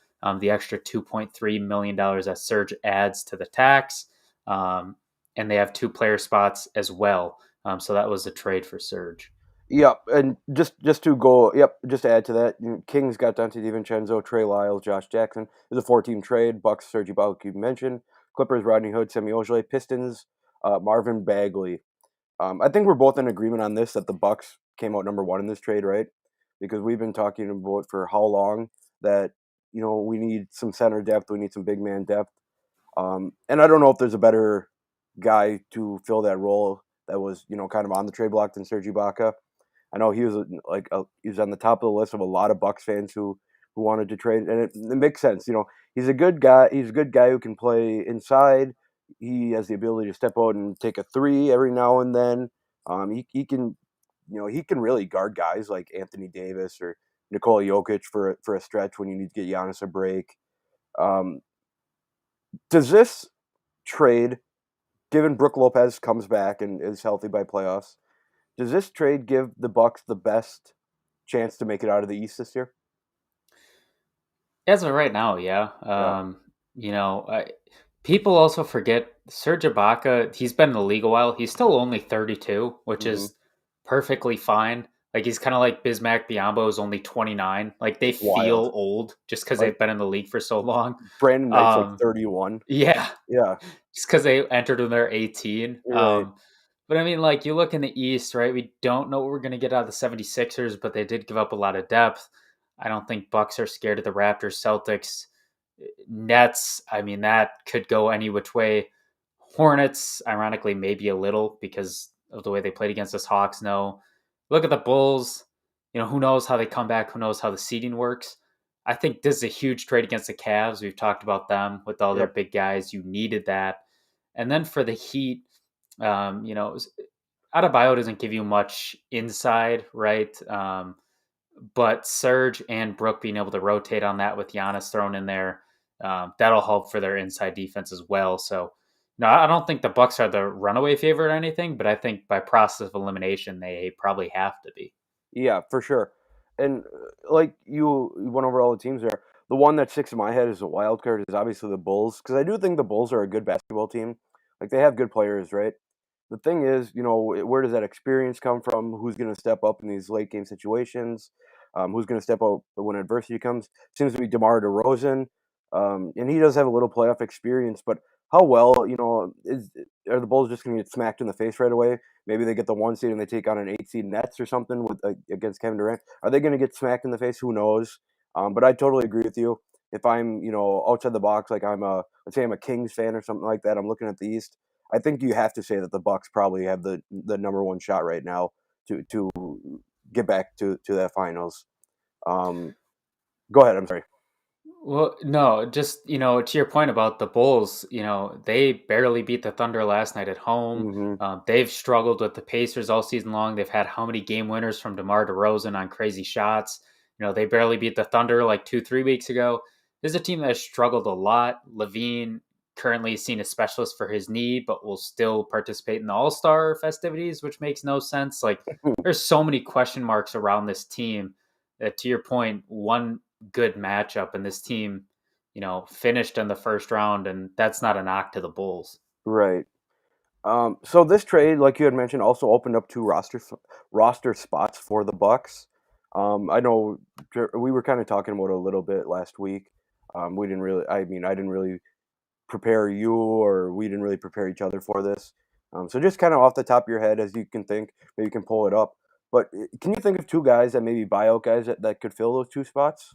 the extra $2.3 million that Serge adds to the tax. And they have 2 player spots as well. So that was a trade for Serge. Yep, and just to go, yep, just to add to that, Kings got Dante DiVincenzo, Trey Lyles, Josh Jackson. It was a 4-team trade. Bucks, Serge Ibaka, you mentioned. Clippers, Rodney Hood, Semi Ojeleye. Pistons, Marvin Bagley. I think we're both in agreement on this that the Bucks came out number one in this trade, right? Because we've been talking about for how long that we need some center depth, we need some big man depth, and I don't know if there's a better guy to fill that role that was kind of on the trade block than Serge Ibaka. I know he was he was on the top of the list of a lot of Bucks fans who wanted to trade, and it makes sense. He's a good guy. He's a good guy who can play inside. He has the ability to step out and take a three every now and then. He can, he can really guard guys like Anthony Davis or Nikola Jokic for a stretch when you need to get Giannis a break. Um, does this trade, given Brook Lopez comes back and is healthy by playoffs, does this trade give the Bucks the best chance to make it out of the East this year? As of right now, yeah. Yeah. You know, people also forget Serge Ibaka. He's been in the league a while. He's still only 32, which Hmm. is perfectly fine. Like he's kind of like Bismack Biyombo is only 29. Like they It's feel wild. old just because Like they've been in the league for so long. Brandon Knight's like Um, 31. yeah, Yeah. just because they entered when they're 18. Right. But I mean, like you look in the East, right? We don't know what we're going to get out of the 76ers, but they did give up a lot of depth. I don't think Bucks are scared of the Raptors, Celtics, Nets. I mean, that could go any which way. Hornets, ironically, maybe a little because of the way they played against us. Hawks, no. Look at the Bulls. Who knows how they come back? Who knows how the seeding works? I think this is a huge trade against the Cavs. We've talked about them with all their Yep. big guys. You needed that. And then for the Heat, Adebayo doesn't give you much inside, right? But Serge and Brook being able to rotate on that with Giannis thrown in there, that'll help for their inside defense as well. So, no, I don't think the Bucks are the runaway favorite or anything, but I think by process of elimination, they probably have to be. Yeah, for sure. And like you went over all the teams there. The one that sticks in my head as a wild card is obviously the Bulls because I do think the Bulls are a good basketball team. Like they have good players, right? The thing is, where does that experience come from? Who's going to step up in these late game situations? Who's going to step up when adversity comes? Seems to be DeMar DeRozan, and he does have a little playoff experience. But how well, are the Bulls just going to get smacked in the face right away? Maybe they get the 1 seed and they take on an 8 seed Nets or something with against Kevin Durant. Are they going to get smacked in the face? Who knows? But I totally agree with you. If I'm, outside the box, like let's say I'm a Kings fan or something like that, I'm looking at the East. I think you have to say that the Bucks probably have the number one shot right now to get back to that finals. Um, Go ahead. I'm sorry. Well, no, just, to your point about the Bulls, they barely beat the Thunder last night at home. Hmm. They've struggled with the Pacers all season long. They've had how many game winners from DeMar DeRozan on crazy shots? They barely beat the Thunder like 2, 3 weeks ago. This is a team that has struggled a lot. Levine currently seen a specialist for his knee, but will still participate in the All-Star festivities, which makes no sense. Like, there's so many question marks around this team that, to your point, one good matchup and this team, finished in the first round, and that's not a knock to the Bulls. Right. So this trade, like you had mentioned, also opened up two roster spots for the Bucks. I know we were kind of talking about it a little bit last week. We didn't really. I mean, I didn't really prepare you, or we didn't really prepare each other for this. So just kind of off the top of your head, as you can think, maybe you can pull it up. But can you think of two guys that maybe buyout guys that could fill those two spots?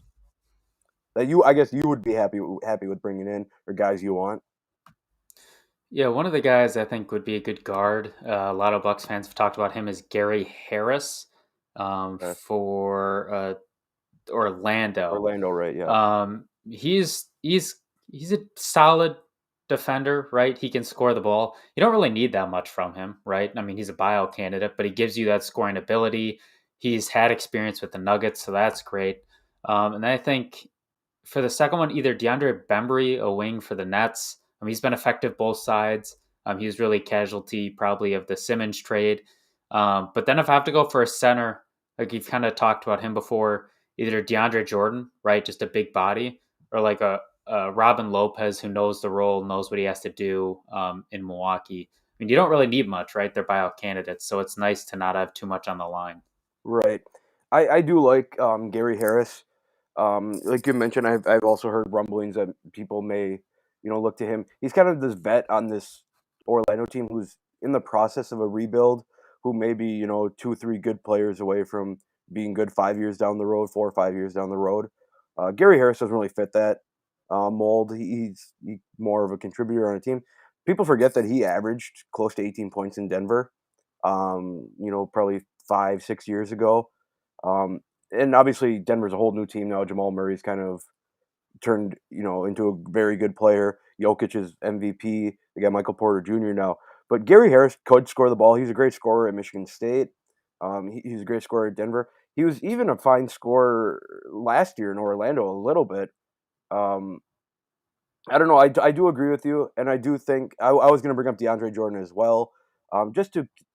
That I guess you would be happy with bringing in, or guys you want. Yeah, one of the guys I think would be a good guard. A lot of Bucks fans have talked about him as Gary Harris Uh, for Orlando. Orlando, right? Yeah, He's a solid defender, right? He can score the ball. You don't really need that much from him, right? I mean, he's a buyout candidate, but he gives you that scoring ability. He's had experience with the Nuggets, so that's great. And I think for the second one, either DeAndre Bembry, a wing for the Nets. He's been effective both sides. He was really casualty probably of the Simmons trade. But then if I have to go for a center, like you've kind of talked about him before, either DeAndre Jordan, right, just a big body, or like a Robin Lopez who knows the role, knows what he has to do in Milwaukee. I mean, you don't really need much, right? They're buyout candidates, so it's nice to not have too much on the line. right. I do like Gary Harris. Like you mentioned, I've also heard rumblings that people may, look to him. He's kind of this vet on this Orlando team who's in the process of a rebuild, who may be, 2, 3 good players away from being good 5 years down the road, 4 or 5 years down the road. Gary Harris doesn't really fit that mold. He's more of a contributor on a team. People forget that he averaged close to 18 points in Denver. Probably 5, 6 years ago. Um, and obviously Denver's a whole new team now. Jamal Murray's kind of turned, into a very good player. Jokic is MVP. They got Michael Porter Jr. now. But Gary Harris could score the ball. He's a great scorer at Michigan State. He's a great scorer at Denver. He was even a fine scorer last year in Orlando a little bit. Um, I don't know. I do agree with you, and I do think I was going to bring up DeAndre Jordan as well,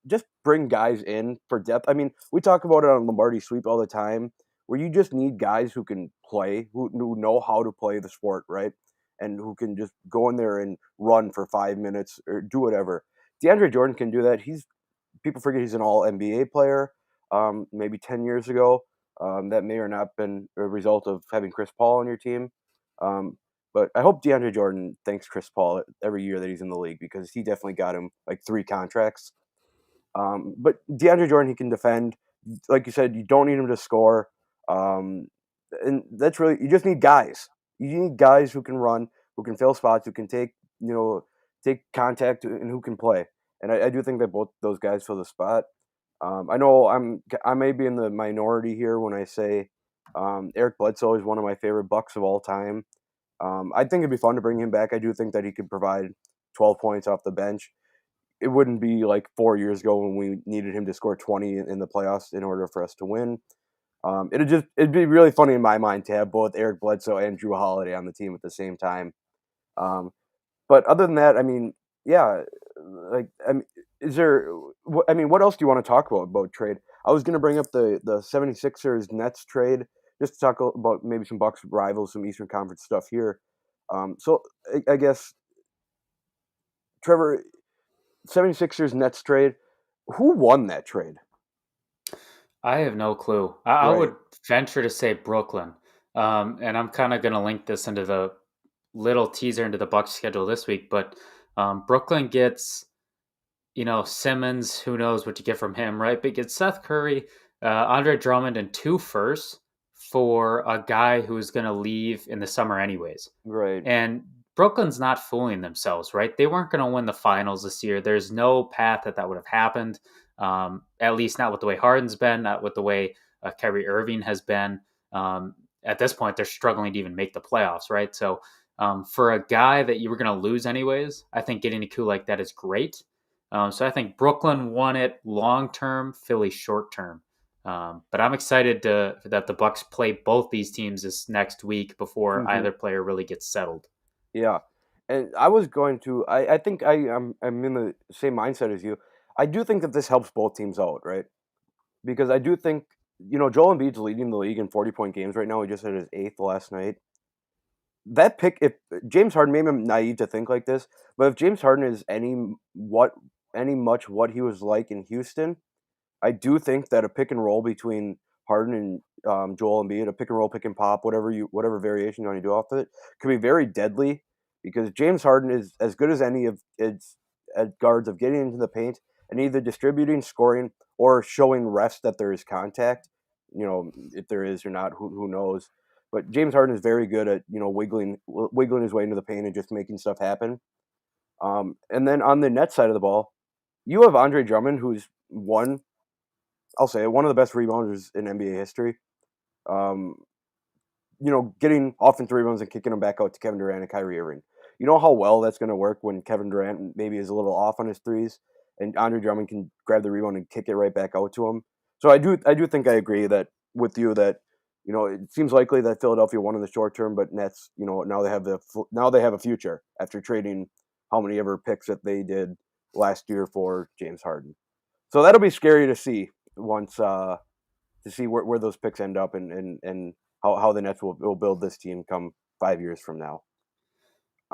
just bring guys in for depth. I mean, we talk about it on Lombardi Sweep all the time, where you just need guys who can play, who know how to play the sport, right, and who can just go in there and run for 5 minutes or do whatever. DeAndre Jordan can do that. People forget he's an All NBA player. Maybe 10 years ago, that may or not been a result of having Chris Paul on your team. Um, but I hope DeAndre Jordan thanks Chris Paul every year that he's in the league, because he definitely got him like 3 contracts. But DeAndre Jordan, he can defend. Like you said, you don't need him to score. Um, and that's really, you just need guys. You need guys who can run, who can fill spots, who can take contact, and who can play. And I do think that both those guys fill the spot. I know I may be in the minority here when I say Eric Bledsoe is one of my favorite Bucks of all time. I think it'd be fun to bring him back. I do think that he could provide 12 points off the bench. It wouldn't be like 4 years ago when we needed him to score 20 in the playoffs in order for us to win. It'd be really funny in my mind to have both Eric Bledsoe and Drew Holiday on the team at the same time. Um, but other than that, I mean, yeah, like I mean, what else do you want to talk about trade? I was going to bring up the 76ers Nets trade, just to talk about maybe some Bucks rivals, some Eastern Conference stuff here. So I guess Trevor, 76ers Nets trade, who won that trade? I have no clue. I Right. would venture to say Brooklyn. And I'm kind of going to link this into the little teaser into the Bucks schedule this week. But Brooklyn gets, Simmons. Who knows what you get from him, right? But gets Seth Curry, Andre Drummond, and 2 firsts for a guy who's going to leave in the summer anyways. Right. And Brooklyn's not fooling themselves, right? They weren't going to win the finals this year. There's no path that would have happened. At least not with the way Harden's been, not with the way Kyrie Irving has been. At this point, they're struggling to even make the playoffs, right? So for a guy that you were going to lose anyways, I think getting a coup like that is great. So I think Brooklyn won it long term, Philly short term. But I'm excited that the Bucks play both these teams this next week before Hmm. either player really gets settled. Yeah. And I was going to. I think I'm in the same mindset as you. I do think that this helps both teams out, right? Because I do think Joel Embiid's leading the league in 40-point games right now. He just had his eighth last night. That pick, if James Harden, maybe I'm naive to think like this, but if James Harden is any much what he was like in Houston, I do think that a pick and roll between Harden and Joel Embiid, a pick and roll, pick and pop, whatever variation you want to do off of it, could be very deadly because James Harden is as good as any of its guards of getting into the paint and either distributing, scoring, or showing refs that there is contact. If there is or not, who knows? But James Harden is very good at wiggling his way into the paint and just making stuff happen. And then on the net side of the ball, you have Andre Drummond, who's I'll say it, one of the best rebounders in NBA history. Um, getting offensive rebounds and kicking them back out to Kevin Durant and Kyrie Irving. You know how well that's going to work when Kevin Durant maybe is a little off on his threes, and Andre Drummond can grab the rebound and kick it right back out to him. So I do think I agree that with you that it seems likely that Philadelphia won in the short term, but Nets now they have a future after trading how many ever picks that they did last year for James Harden. So that'll be scary to see once to see where those picks end up and how the Nets will build this team come 5 years from now.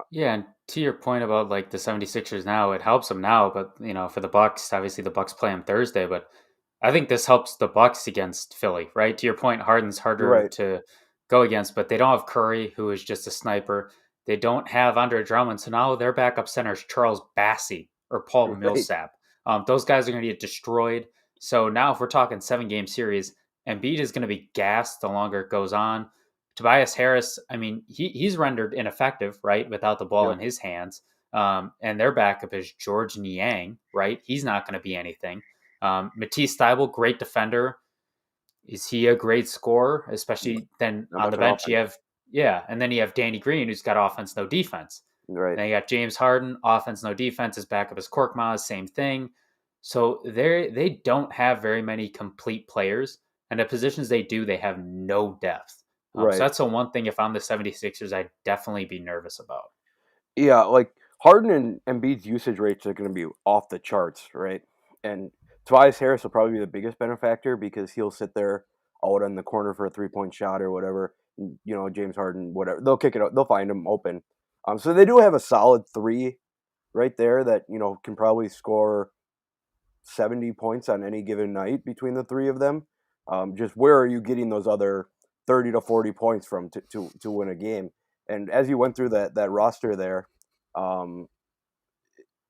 Yeah, and to your point about like the 76ers now, it helps them now, but for the Bucks, obviously the Bucks play on Thursday, but I think this helps the Bucks against Philly, right? To your point, Harden's harder Right, to go against, but they don't have Curry, who is just a sniper. They don't have Andre Drummond, so now their backup center is Charles Bassey or Paul right, Millsap. Those guys are going to get destroyed. So now, if we're talking 7-game series, Embiid is going to be gassed the longer it goes on. Tobias Harris, I mean, he's rendered ineffective, right, without the ball yep, in his hands. And their backup is George Niang, right? He's not going to be anything. Matisse Thybulle, great defender. Is he a great scorer? but Especially then not on the much on bench, you offense. have, yeah, and then you have Danny Green, who's got offense, no defense. Right, Then you got James Harden, offense, no defense. His backup is Korkmaz, same thing. So they don't have very many complete players, and the positions they do, they have no depth. So right. that's the one thing, if I'm the 76ers, I'd definitely be nervous about. Yeah, like Harden and Embiid's usage rates are going to be off the charts, right? And Tobias Harris will probably be the biggest benefactor because he'll sit there out on the corner for a 3-point shot or whatever. James Harden, whatever. They'll kick it out. They'll find him open. So they do have a solid three right there that can probably score 70 points on any given night between the three of them. Just where are you getting those other 30 to 40 points from to win a game? And as you went through that roster there, um,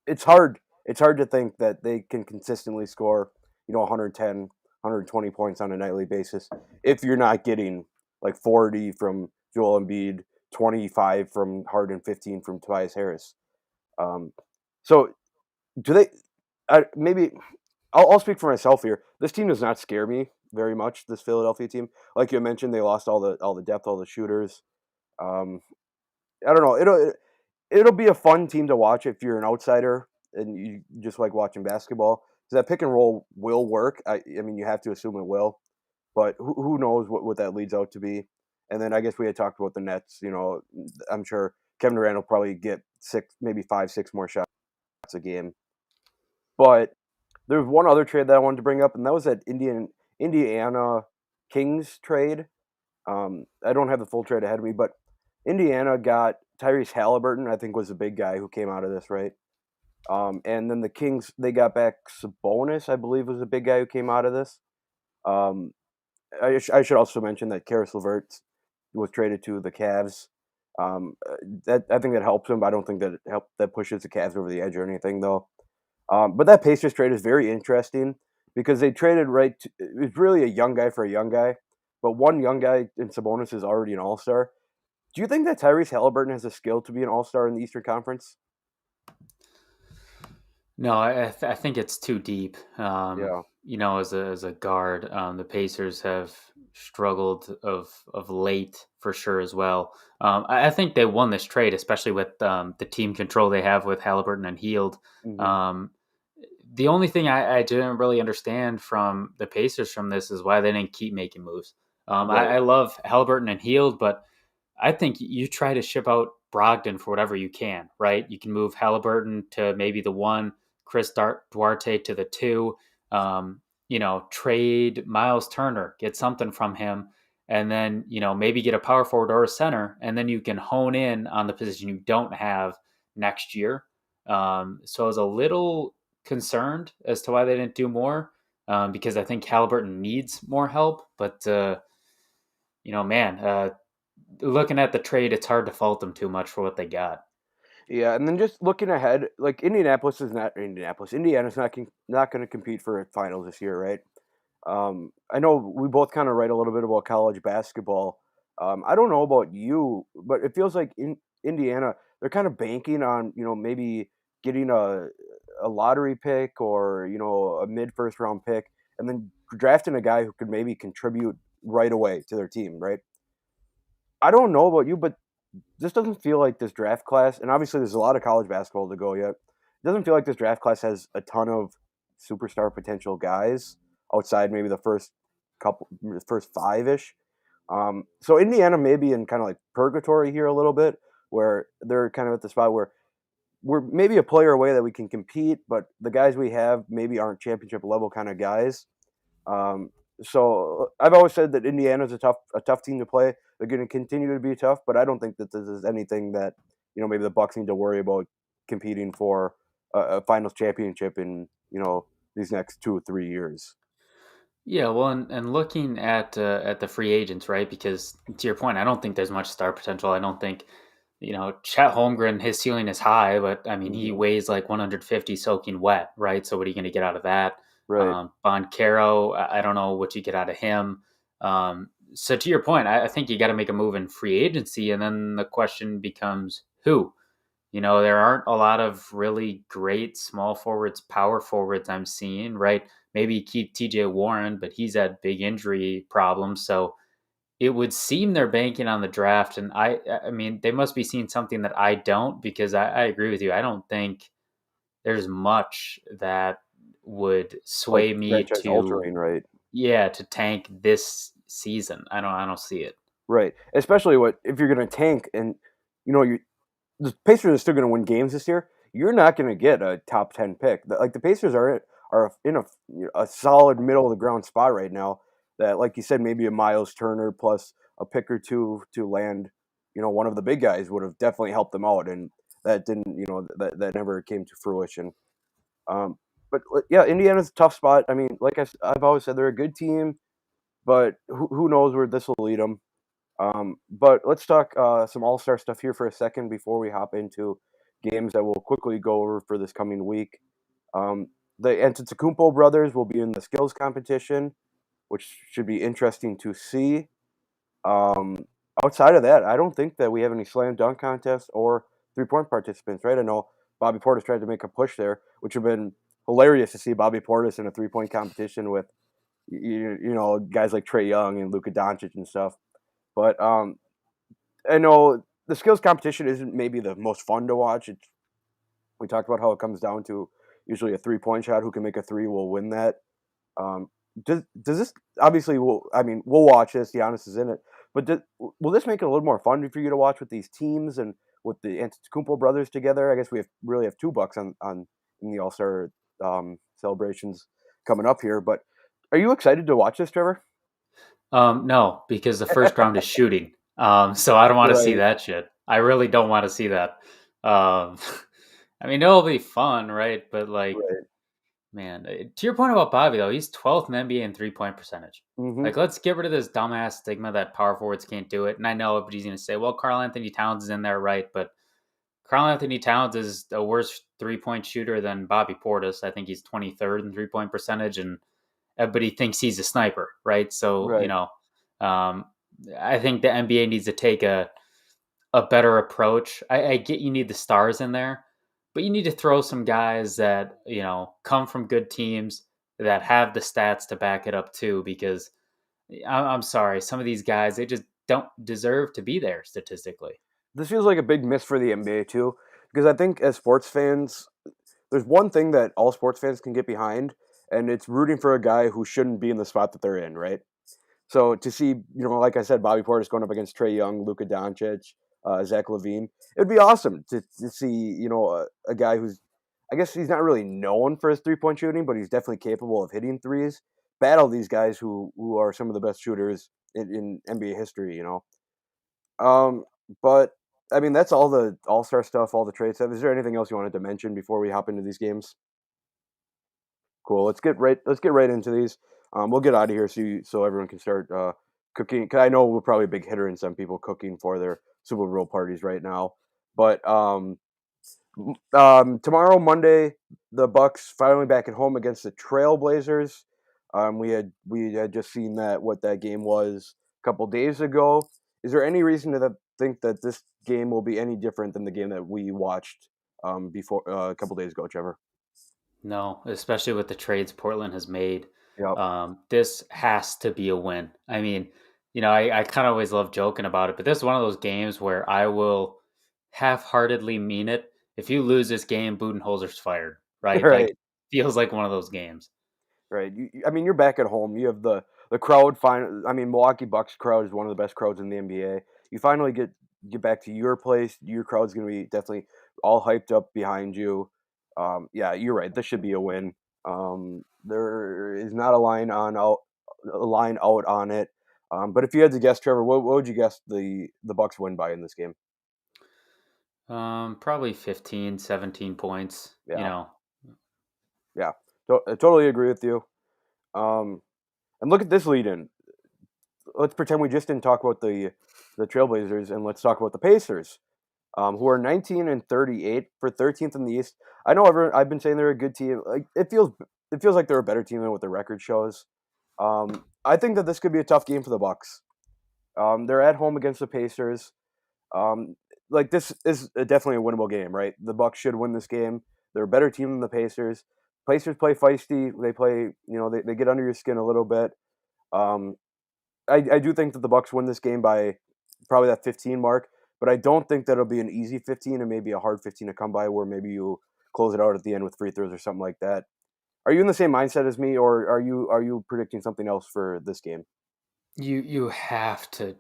it's hard. It's hard to think that they can consistently score, 110, 120 points on a nightly basis if you're not getting like 40 from Joel Embiid, 25 from Harden, 15 from Tobias Harris. Um, so do they? Maybe I'll speak for myself here. This team does not scare me very much. This Philadelphia team, like you mentioned, they lost all the depth, all the shooters. Um, I don't know. It'll be a fun team to watch if you're an outsider and you just like watching basketball. Because that pick and roll will work. I mean, you have to assume it will, but who knows what that leads out to be. And then I guess we had talked about the Nets. I'm sure Kevin Durant will probably get six, maybe 5, 6 more shots a game. But there's one other trade that I wanted to bring up, and that was that Indiana Kings trade. I don't have the full trade ahead of me, but Indiana got Tyrese Halliburton. I think was a big guy who came out of this, right? And then the Kings they got back Sabonis. I believe was a big guy who came out of this. Um, I should also mention that Karis LeVert was traded to the Cavs. That I think that helps him. I don't think that pushes the Cavs over the edge or anything though. But that Pacers trade is very interesting because they traded it was really a young guy for a young guy, but one young guy in Sabonis is already an All Star. Do you think that Tyrese Halliburton has the skill to be an All Star in the Eastern Conference? No, I think it's too deep. Yeah, As a guard, the Pacers have struggled of late for sure as well. I think they won this trade, especially with the team control they have with Halliburton and Heald. hmm Um, the only thing I didn't really understand from the Pacers from this is why they didn't keep making moves. right, I love Halliburton and Heald, but I think you try to ship out Brogdon for whatever you can, right? You can move Halliburton to maybe the 1, Chris Duarte to the 2, trade Miles Turner, get something from him, and then, maybe get a power forward or a center, and then you can hone in on the position you don't have next year. So I was a little concerned as to why they didn't do more, because I think Halliburton needs more help. But, man, looking at the trade, it's hard to fault them too much for what they got. Yeah, and then just looking ahead, like Indiana's not going to compete for finals this year, right? I know we both kind of write a little bit about college basketball. I don't know about you, but it feels like in Indiana they're kind of banking on maybe getting a lottery pick or a mid first round pick, and then drafting a guy who could maybe contribute right away to their team, right? I don't know about you, but this doesn't feel like this draft class, and obviously there's a lot of college basketball to go yet. It doesn't feel like this draft class has a ton of superstar potential guys outside maybe the first five ish. So Indiana may be in kind of like purgatory here a little bit, where they're kind of at the spot where we're maybe a player away that we can compete, but the guys we have maybe aren't championship level kind of guys. Um, so I've always said that Indiana's a tough team to play. They're going to continue to be tough, but I don't think that this is anything that maybe the Bucks need to worry about competing for a finals championship in these next 2 or 3 years. Yeah, well, and looking at the free agents, right? Because to your point, I don't think there's much star potential. I don't think Chet Holmgren, his ceiling is high, but I mean he Hmm. weighs like 150 soaking wet, right? So what are you going to get out of that? Right. Boncaro, I don't know what you get out of him. So to your point, I think you got to make a move in free agency, and then the question becomes who. There aren't a lot of really great small forwards, power forwards I'm seeing, right? Maybe keep TJ Warren, but he's had big injury problems. So it would seem they're banking on the draft. And I mean, they must be seeing something that I don't, because I agree with you. I don't think there's much that would Like sway me franchise to, altering, right? yeah, to tank this season. I don't see it. Right. Especially what if you're going to tank and you the Pacers are still going to win games this year. You're not going to get a top 10 pick. Like the Pacers are in a solid middle of the ground spot right now. That, like you said, maybe a Miles Turner plus a pick or two to land, one of the big guys would have definitely helped them out, and that didn't, that never came to fruition. Um, but yeah, Indiana's a tough spot. I mean, like I've always said, they're a good team, but who knows where this will lead them. But let's talk some All Star stuff here for a second before we hop into games that we'll quickly go over for this coming week. Um, the Antetokounmpo brothers will be in the skills competition, which should be interesting to see. Um, Outside of that, I don't think that we have any slam dunk contests or 3-point participants, right? I know Bobby Portis tried to make a push there, which would have been hilarious to see Bobby Portis in a 3-point competition with guys like Trey Young and Luka Doncic and stuff. But I know the skills competition isn't maybe the most fun to watch. We talked about how it comes down to usually a 3-point shot. Who can make a three will win that. Um, does this obviously? We'll watch this. Giannis is in it, but will this make it a little more fun for you to watch with these teams and with the Antetokounmpo brothers together? I guess we really have two Bucks on in the All Star celebrations coming up here. But are you excited to watch this, Trevor? No, because the first round is shooting. So I don't want to see Right. that shit. I really don't want to see that. Um, I mean, it'll be fun, right? But like, Right. man, to your point about Bobby though, he's 12th in the NBA in 3-point percentage. Mm-hmm. Like, let's get rid of this dumbass stigma that power forwards can't do it. And I know everybody's gonna say, well, Karl Anthony Towns is in there, right? But Karl Anthony Towns is a worse 3-point shooter than Bobby Portis. I think he's 23rd in 3-point percentage, and everybody thinks he's a sniper, right? So Right. um, I think the NBA needs to take a better approach. I get you need the stars in there, but you need to throw some guys that come from good teams that have the stats to back it up too. Because I'm sorry, some of these guys they just don't deserve to be there statistically. This feels like a big miss for the NBA too, because I think as sports fans, there's one thing that all sports fans can get behind, and it's rooting for a guy who shouldn't be in the spot that they're in, right? So to see, like I said, Bobby Portis going up against Trey Young, Luka Doncic, Zach LaVine. It'd be awesome to see, a guy who's, I guess he's not really known for his 3-point shooting, but he's definitely capable of hitting threes. Battle these guys who are some of the best shooters in NBA history. Um, but I mean, that's all the All Star stuff, all the trade stuff. Is there anything else you wanted to mention before we hop into these games? Cool. Let's get right into these. We'll get out of here so everyone can start cooking. Cause I know we're probably a big hitter in some people cooking for their Super Bowl parties right now. But tomorrow, Monday, the Bucks finally back at home against the Trailblazers. We had just seen what that game was a couple days ago. Is there any reason to think that this game will be any different than the game that we watched before a couple days ago, Trevor? No, especially with the trades Portland has made. Yep. This has to be a win. I mean, I kind of always love joking about it, but this is one of those games where I will half-heartedly mean it. If you lose this game, Budenholzer's fired, right? Like, Right. feels like one of those games. Right. I mean, you're back at home. You have the crowd. I mean, Milwaukee Bucks crowd is one of the best crowds in the NBA. You finally get back to your place. Your crowd's going to be definitely all hyped up behind you. Yeah, you're right. This should be a win. There is not a line out on it. But if you had to guess, Trevor, what would you guess the Bucks win by in this game? Probably 15, 17 points, Yeah, yeah. I totally agree with you. Um, and look at this lead in. Let's pretend we just didn't talk about the Trailblazers, and let's talk about the Pacers, who are 19 and 38 for 13th in the East. I know I've been saying they're a good team. Like it feels like they're a better team than what the record shows. I think that this could be a tough game for the Bucks. They're at home against the Pacers. Um, like this is definitely a winnable game, right? The Bucks should win this game. They're a better team than the Pacers. Pacers play feisty. They play, they get under your skin a little bit. Um, I do think that the Bucks win this game by probably that 15 mark, but I don't think that it'll be an easy 15 and maybe a hard 15 to come by where maybe you close it out at the end with free throws or something like that. Are you in the same mindset as me, or are you predicting something else for this game? You have to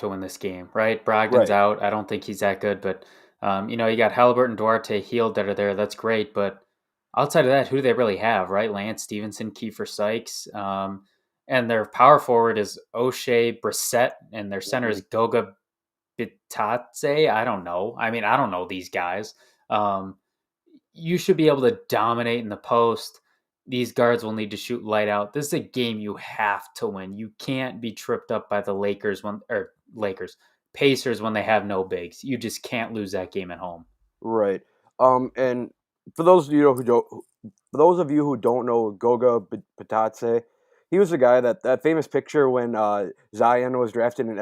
win this game, right? Brogdon's Right. out. I don't think he's that good, but you got Halliburton, Duarte, Heald that are there. That's great, but outside of that, who do they really have, right? Lance Stevenson, Kiefer Sykes, and their power forward is O'Shea Brissett, and their center Mhm. is Goga Bitadze. I don't know. I mean, I don't know these guys. Um, you should be able to dominate in the post. These guards will need to shoot light out. This is a game you have to win. You can't be tripped up by the Pacers when they have no bigs. You just can't lose that game at home. Right. And for those of you who don't, for those of you who don't know Goga Bitadze, he was the guy that famous picture when Zion was drafted and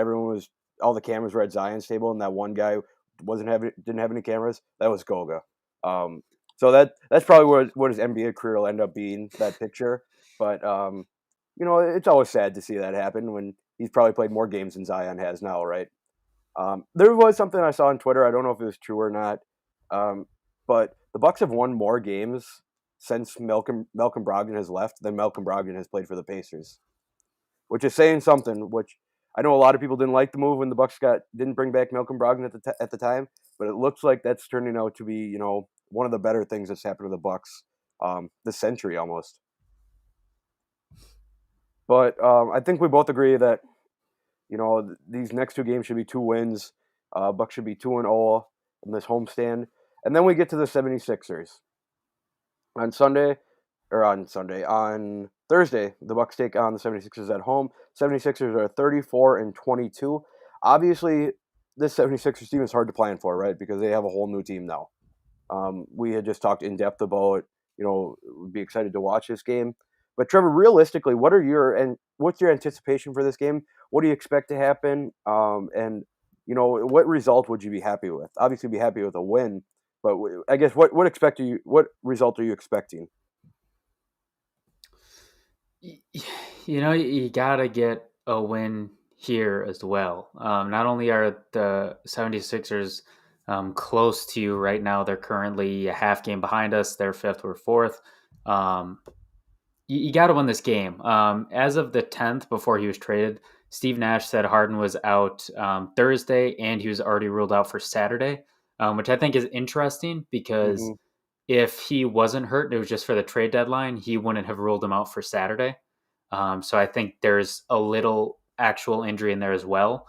all the cameras were at Zion's table and that one guy didn't have any cameras. That was Goga. Um, so that's probably what his NBA career will end up being, that picture. But it's always sad to see that happen when he's probably played more games than Zion has now, right? There was something I saw on Twitter. I don't know if it was true or not, um, but the Bucks have won more games since Malcolm Brogdon has left than Malcolm Brogdon has played for the Pacers, which is saying something. Which I know a lot of people didn't like the move when the Bucks didn't bring back Malcolm Brogdon at the time, but it looks like that's turning out to be one of the better things that's happened to the Bucks this century almost. But I think we both agree that these next two games should be two wins. Bucks should be 2-0 in this homestand. And then we get to the 76ers. On Thursday, the Bucks take on the 76ers at home. 76ers are 34 and 22. Obviously, this 76ers team is hard to plan for, right? Because they have a whole new team now. We had just talked in depth about, would be excited to watch this game. But Trevor, realistically, what's your anticipation for this game? What do you expect to happen? And what result would you be happy with? Obviously, be happy with a win, but I guess what result are you expecting? You got to get a win here as well. Not only are the 76ers close to you right now, they're currently a half game behind us. They're fifth or fourth. Um, you got to win this game. As of the 10th, before he was traded, Steve Nash said Harden was out Thursday and he was already ruled out for Saturday, which I think is interesting because Hmm. if he wasn't hurt and it was just for the trade deadline, he wouldn't have ruled him out for Saturday. So I think there's a little actual injury in there as well.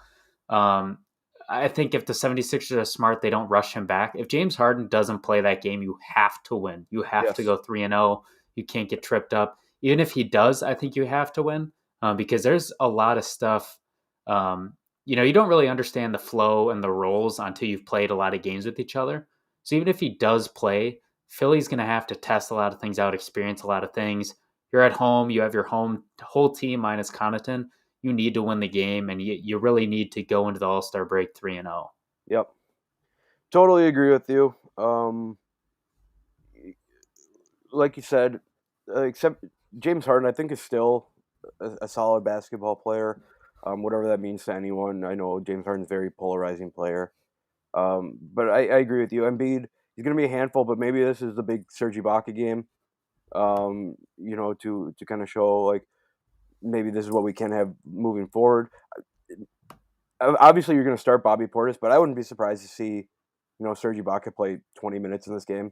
Um, I think if the 76ers are smart, they don't rush him back. If James Harden doesn't play that game, you have to win. You have to Yes. go 3-0. You can't get tripped up. Even if he does, I think you have to win because there's a lot of stuff. You don't really understand the flow and the roles until you've played a lot of games with each other. So even if he does play, Philly's going to have to test a lot of things out, experience a lot of things. You're at home. You have your whole team minus Connaughton. You need to win the game, and you really need to go into the All Star break 3-0. Yep. Totally agree with you. Like you said, except James Harden, I think is still a solid basketball player. Whatever that means to anyone. I know James Harden's a very polarizing player. But I agree with you. Embiid, he's going to be a handful, but maybe this is the big Serge Ibaka game. To kind of show like maybe this is what we can have moving forward. Obviously, you're going to start Bobby Portis, but I wouldn't be surprised to see, Serge Ibaka play 20 minutes in this game.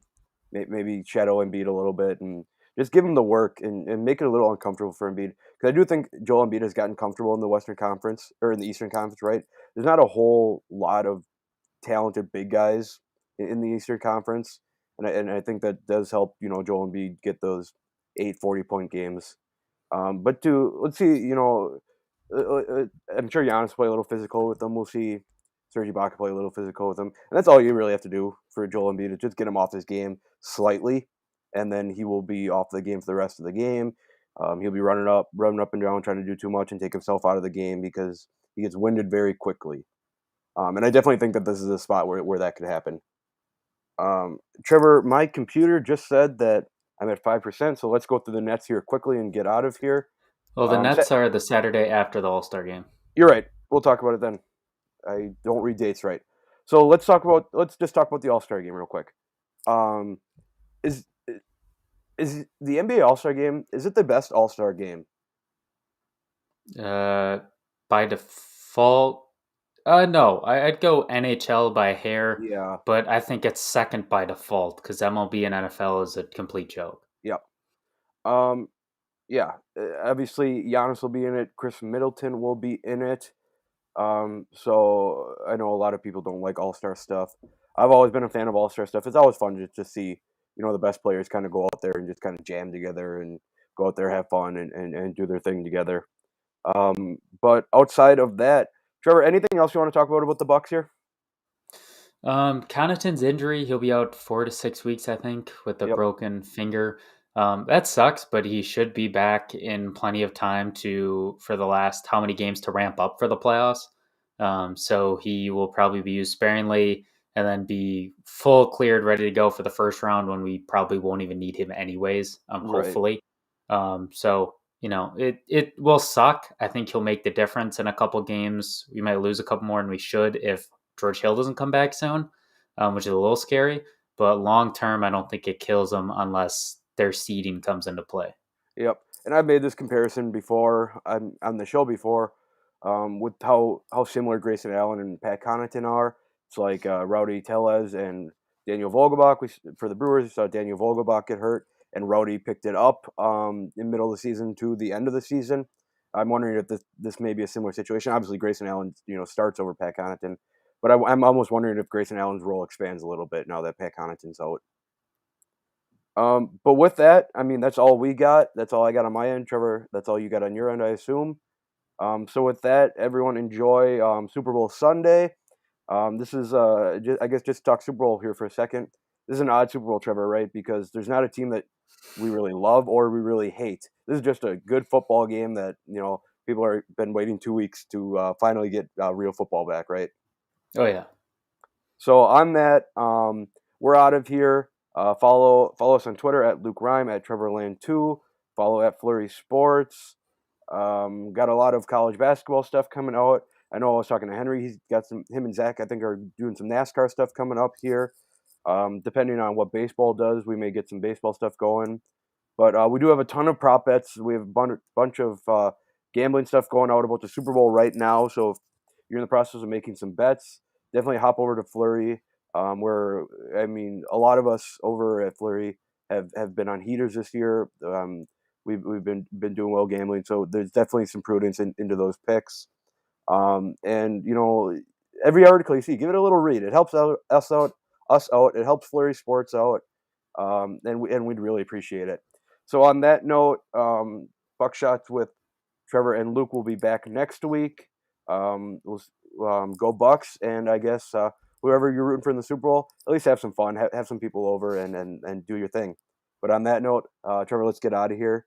Maybe shadow Embiid a little bit and just give him the work and make it a little uncomfortable for Embiid. Because I do think Joel Embiid has gotten comfortable in the Western Conference or in the Eastern Conference, right? There's not a whole lot of talented big guys in the Eastern Conference, and I think that does help Joel Embiid get those 8 40-point games. But let's see, I'm sure Giannis play a little physical with them. We'll see Serge Ibaka play a little physical with them, and that's all you really have to do for Joel Embiid is just get him off this game slightly, and then he will be off the game for the rest of the game. He'll be running up and down, trying to do too much and take himself out of the game because he gets winded very quickly. And I definitely think that this is a spot where that could happen. Trevor, my computer just said that I'm at 5%, so let's go through the Nets here quickly and get out of here. Well, the Sa- Nets are the Saturday after the All Star game. you're right. We'll talk about it then. I don't read dates right. So let's just talk about the All Star game real quick. Um, is is the NBA All Star game? Is it the best All Star game? Uh, by default, no, I'd go NHL by hair, Yeah. but I think it's second by default because MLB and NFL is a complete joke. Yep. Um, yeah. Obviously, Giannis will be in it. Chris Middleton will be in it. So I know a lot of people don't like All Star stuff. I've always been a fan of All Star stuff. It's always fun to see, the best players kind of go out there and just kind of jam together and go out there, have fun, and do their thing together. But outside of that, Trevor, anything else you want to talk about the Bucks here? Connaughton's injury, he'll be out 4 to 6 weeks, I think, with a Yep. broken finger. That sucks, but he should be back in plenty of time for the last how many games to ramp up for the playoffs. So he will probably be used sparingly and then be full cleared, ready to go for the first round when we probably won't even need him anyways. Right. Hopefully. So it will suck. I think he'll make the difference in a couple games. We might lose a couple more than we should if George Hill doesn't come back soon, which is a little scary. But long term, I don't think it kills them unless their seeding comes into play. Yep. And I've made this comparison before on the show before, with how similar Grayson Allen and Pat Connaughton are. It's like Rowdy Tellez and Daniel Vogelbach. For the Brewers, we saw Daniel Vogelbach get hurt, and Rowdy picked it up in middle of the season to the end of the season. I'm wondering if this may be a similar situation. Obviously, Grayson Allen starts over Pat Connaughton, but I'm almost wondering if Grayson Allen's role expands a little bit now that Pat Connaughton's out. But with that, I mean, that's all we got. That's all I got on my end, Trevor. That's all you got on your end, I assume. So with that, everyone enjoy Super Bowl Sunday. This is, I guess, just talk Super Bowl here for a second. This is an odd Super Bowl, Trevor, right? Because there's not a team that we really love or we really hate. This is just a good football game that people are been waiting 2 weeks to finally get real football back, right? Oh yeah. So on that, we're out of here. Follow us on Twitter at Luke Rhyme, at TrevorLand2. Follow at Flurry Sports. Got a lot of college basketball stuff coming out. I know I was talking to Henry. He's got him and Zach, I think, are doing some NASCAR stuff coming up here. Depending on what baseball does, we may get some baseball stuff going. But we do have a ton of prop bets. We have a bunch of gambling stuff going out about the Super Bowl right now. So if you're in the process of making some bets, definitely hop over to Flurry. Where a lot of us over at Flurry have been on heaters this year. We've been doing well gambling, so there's definitely some prudence into those picks. And every article you see, give it a little read. It helps us out. It helps Flurry Sports out, and we'd really appreciate it. So on that note, Buckshots with Trevor and Luke will be back next week. We'll go Bucks, and I guess whoever you're rooting for in the Super Bowl, at least have some fun, have some people over, and do your thing. But on that note, Trevor, let's get out of here.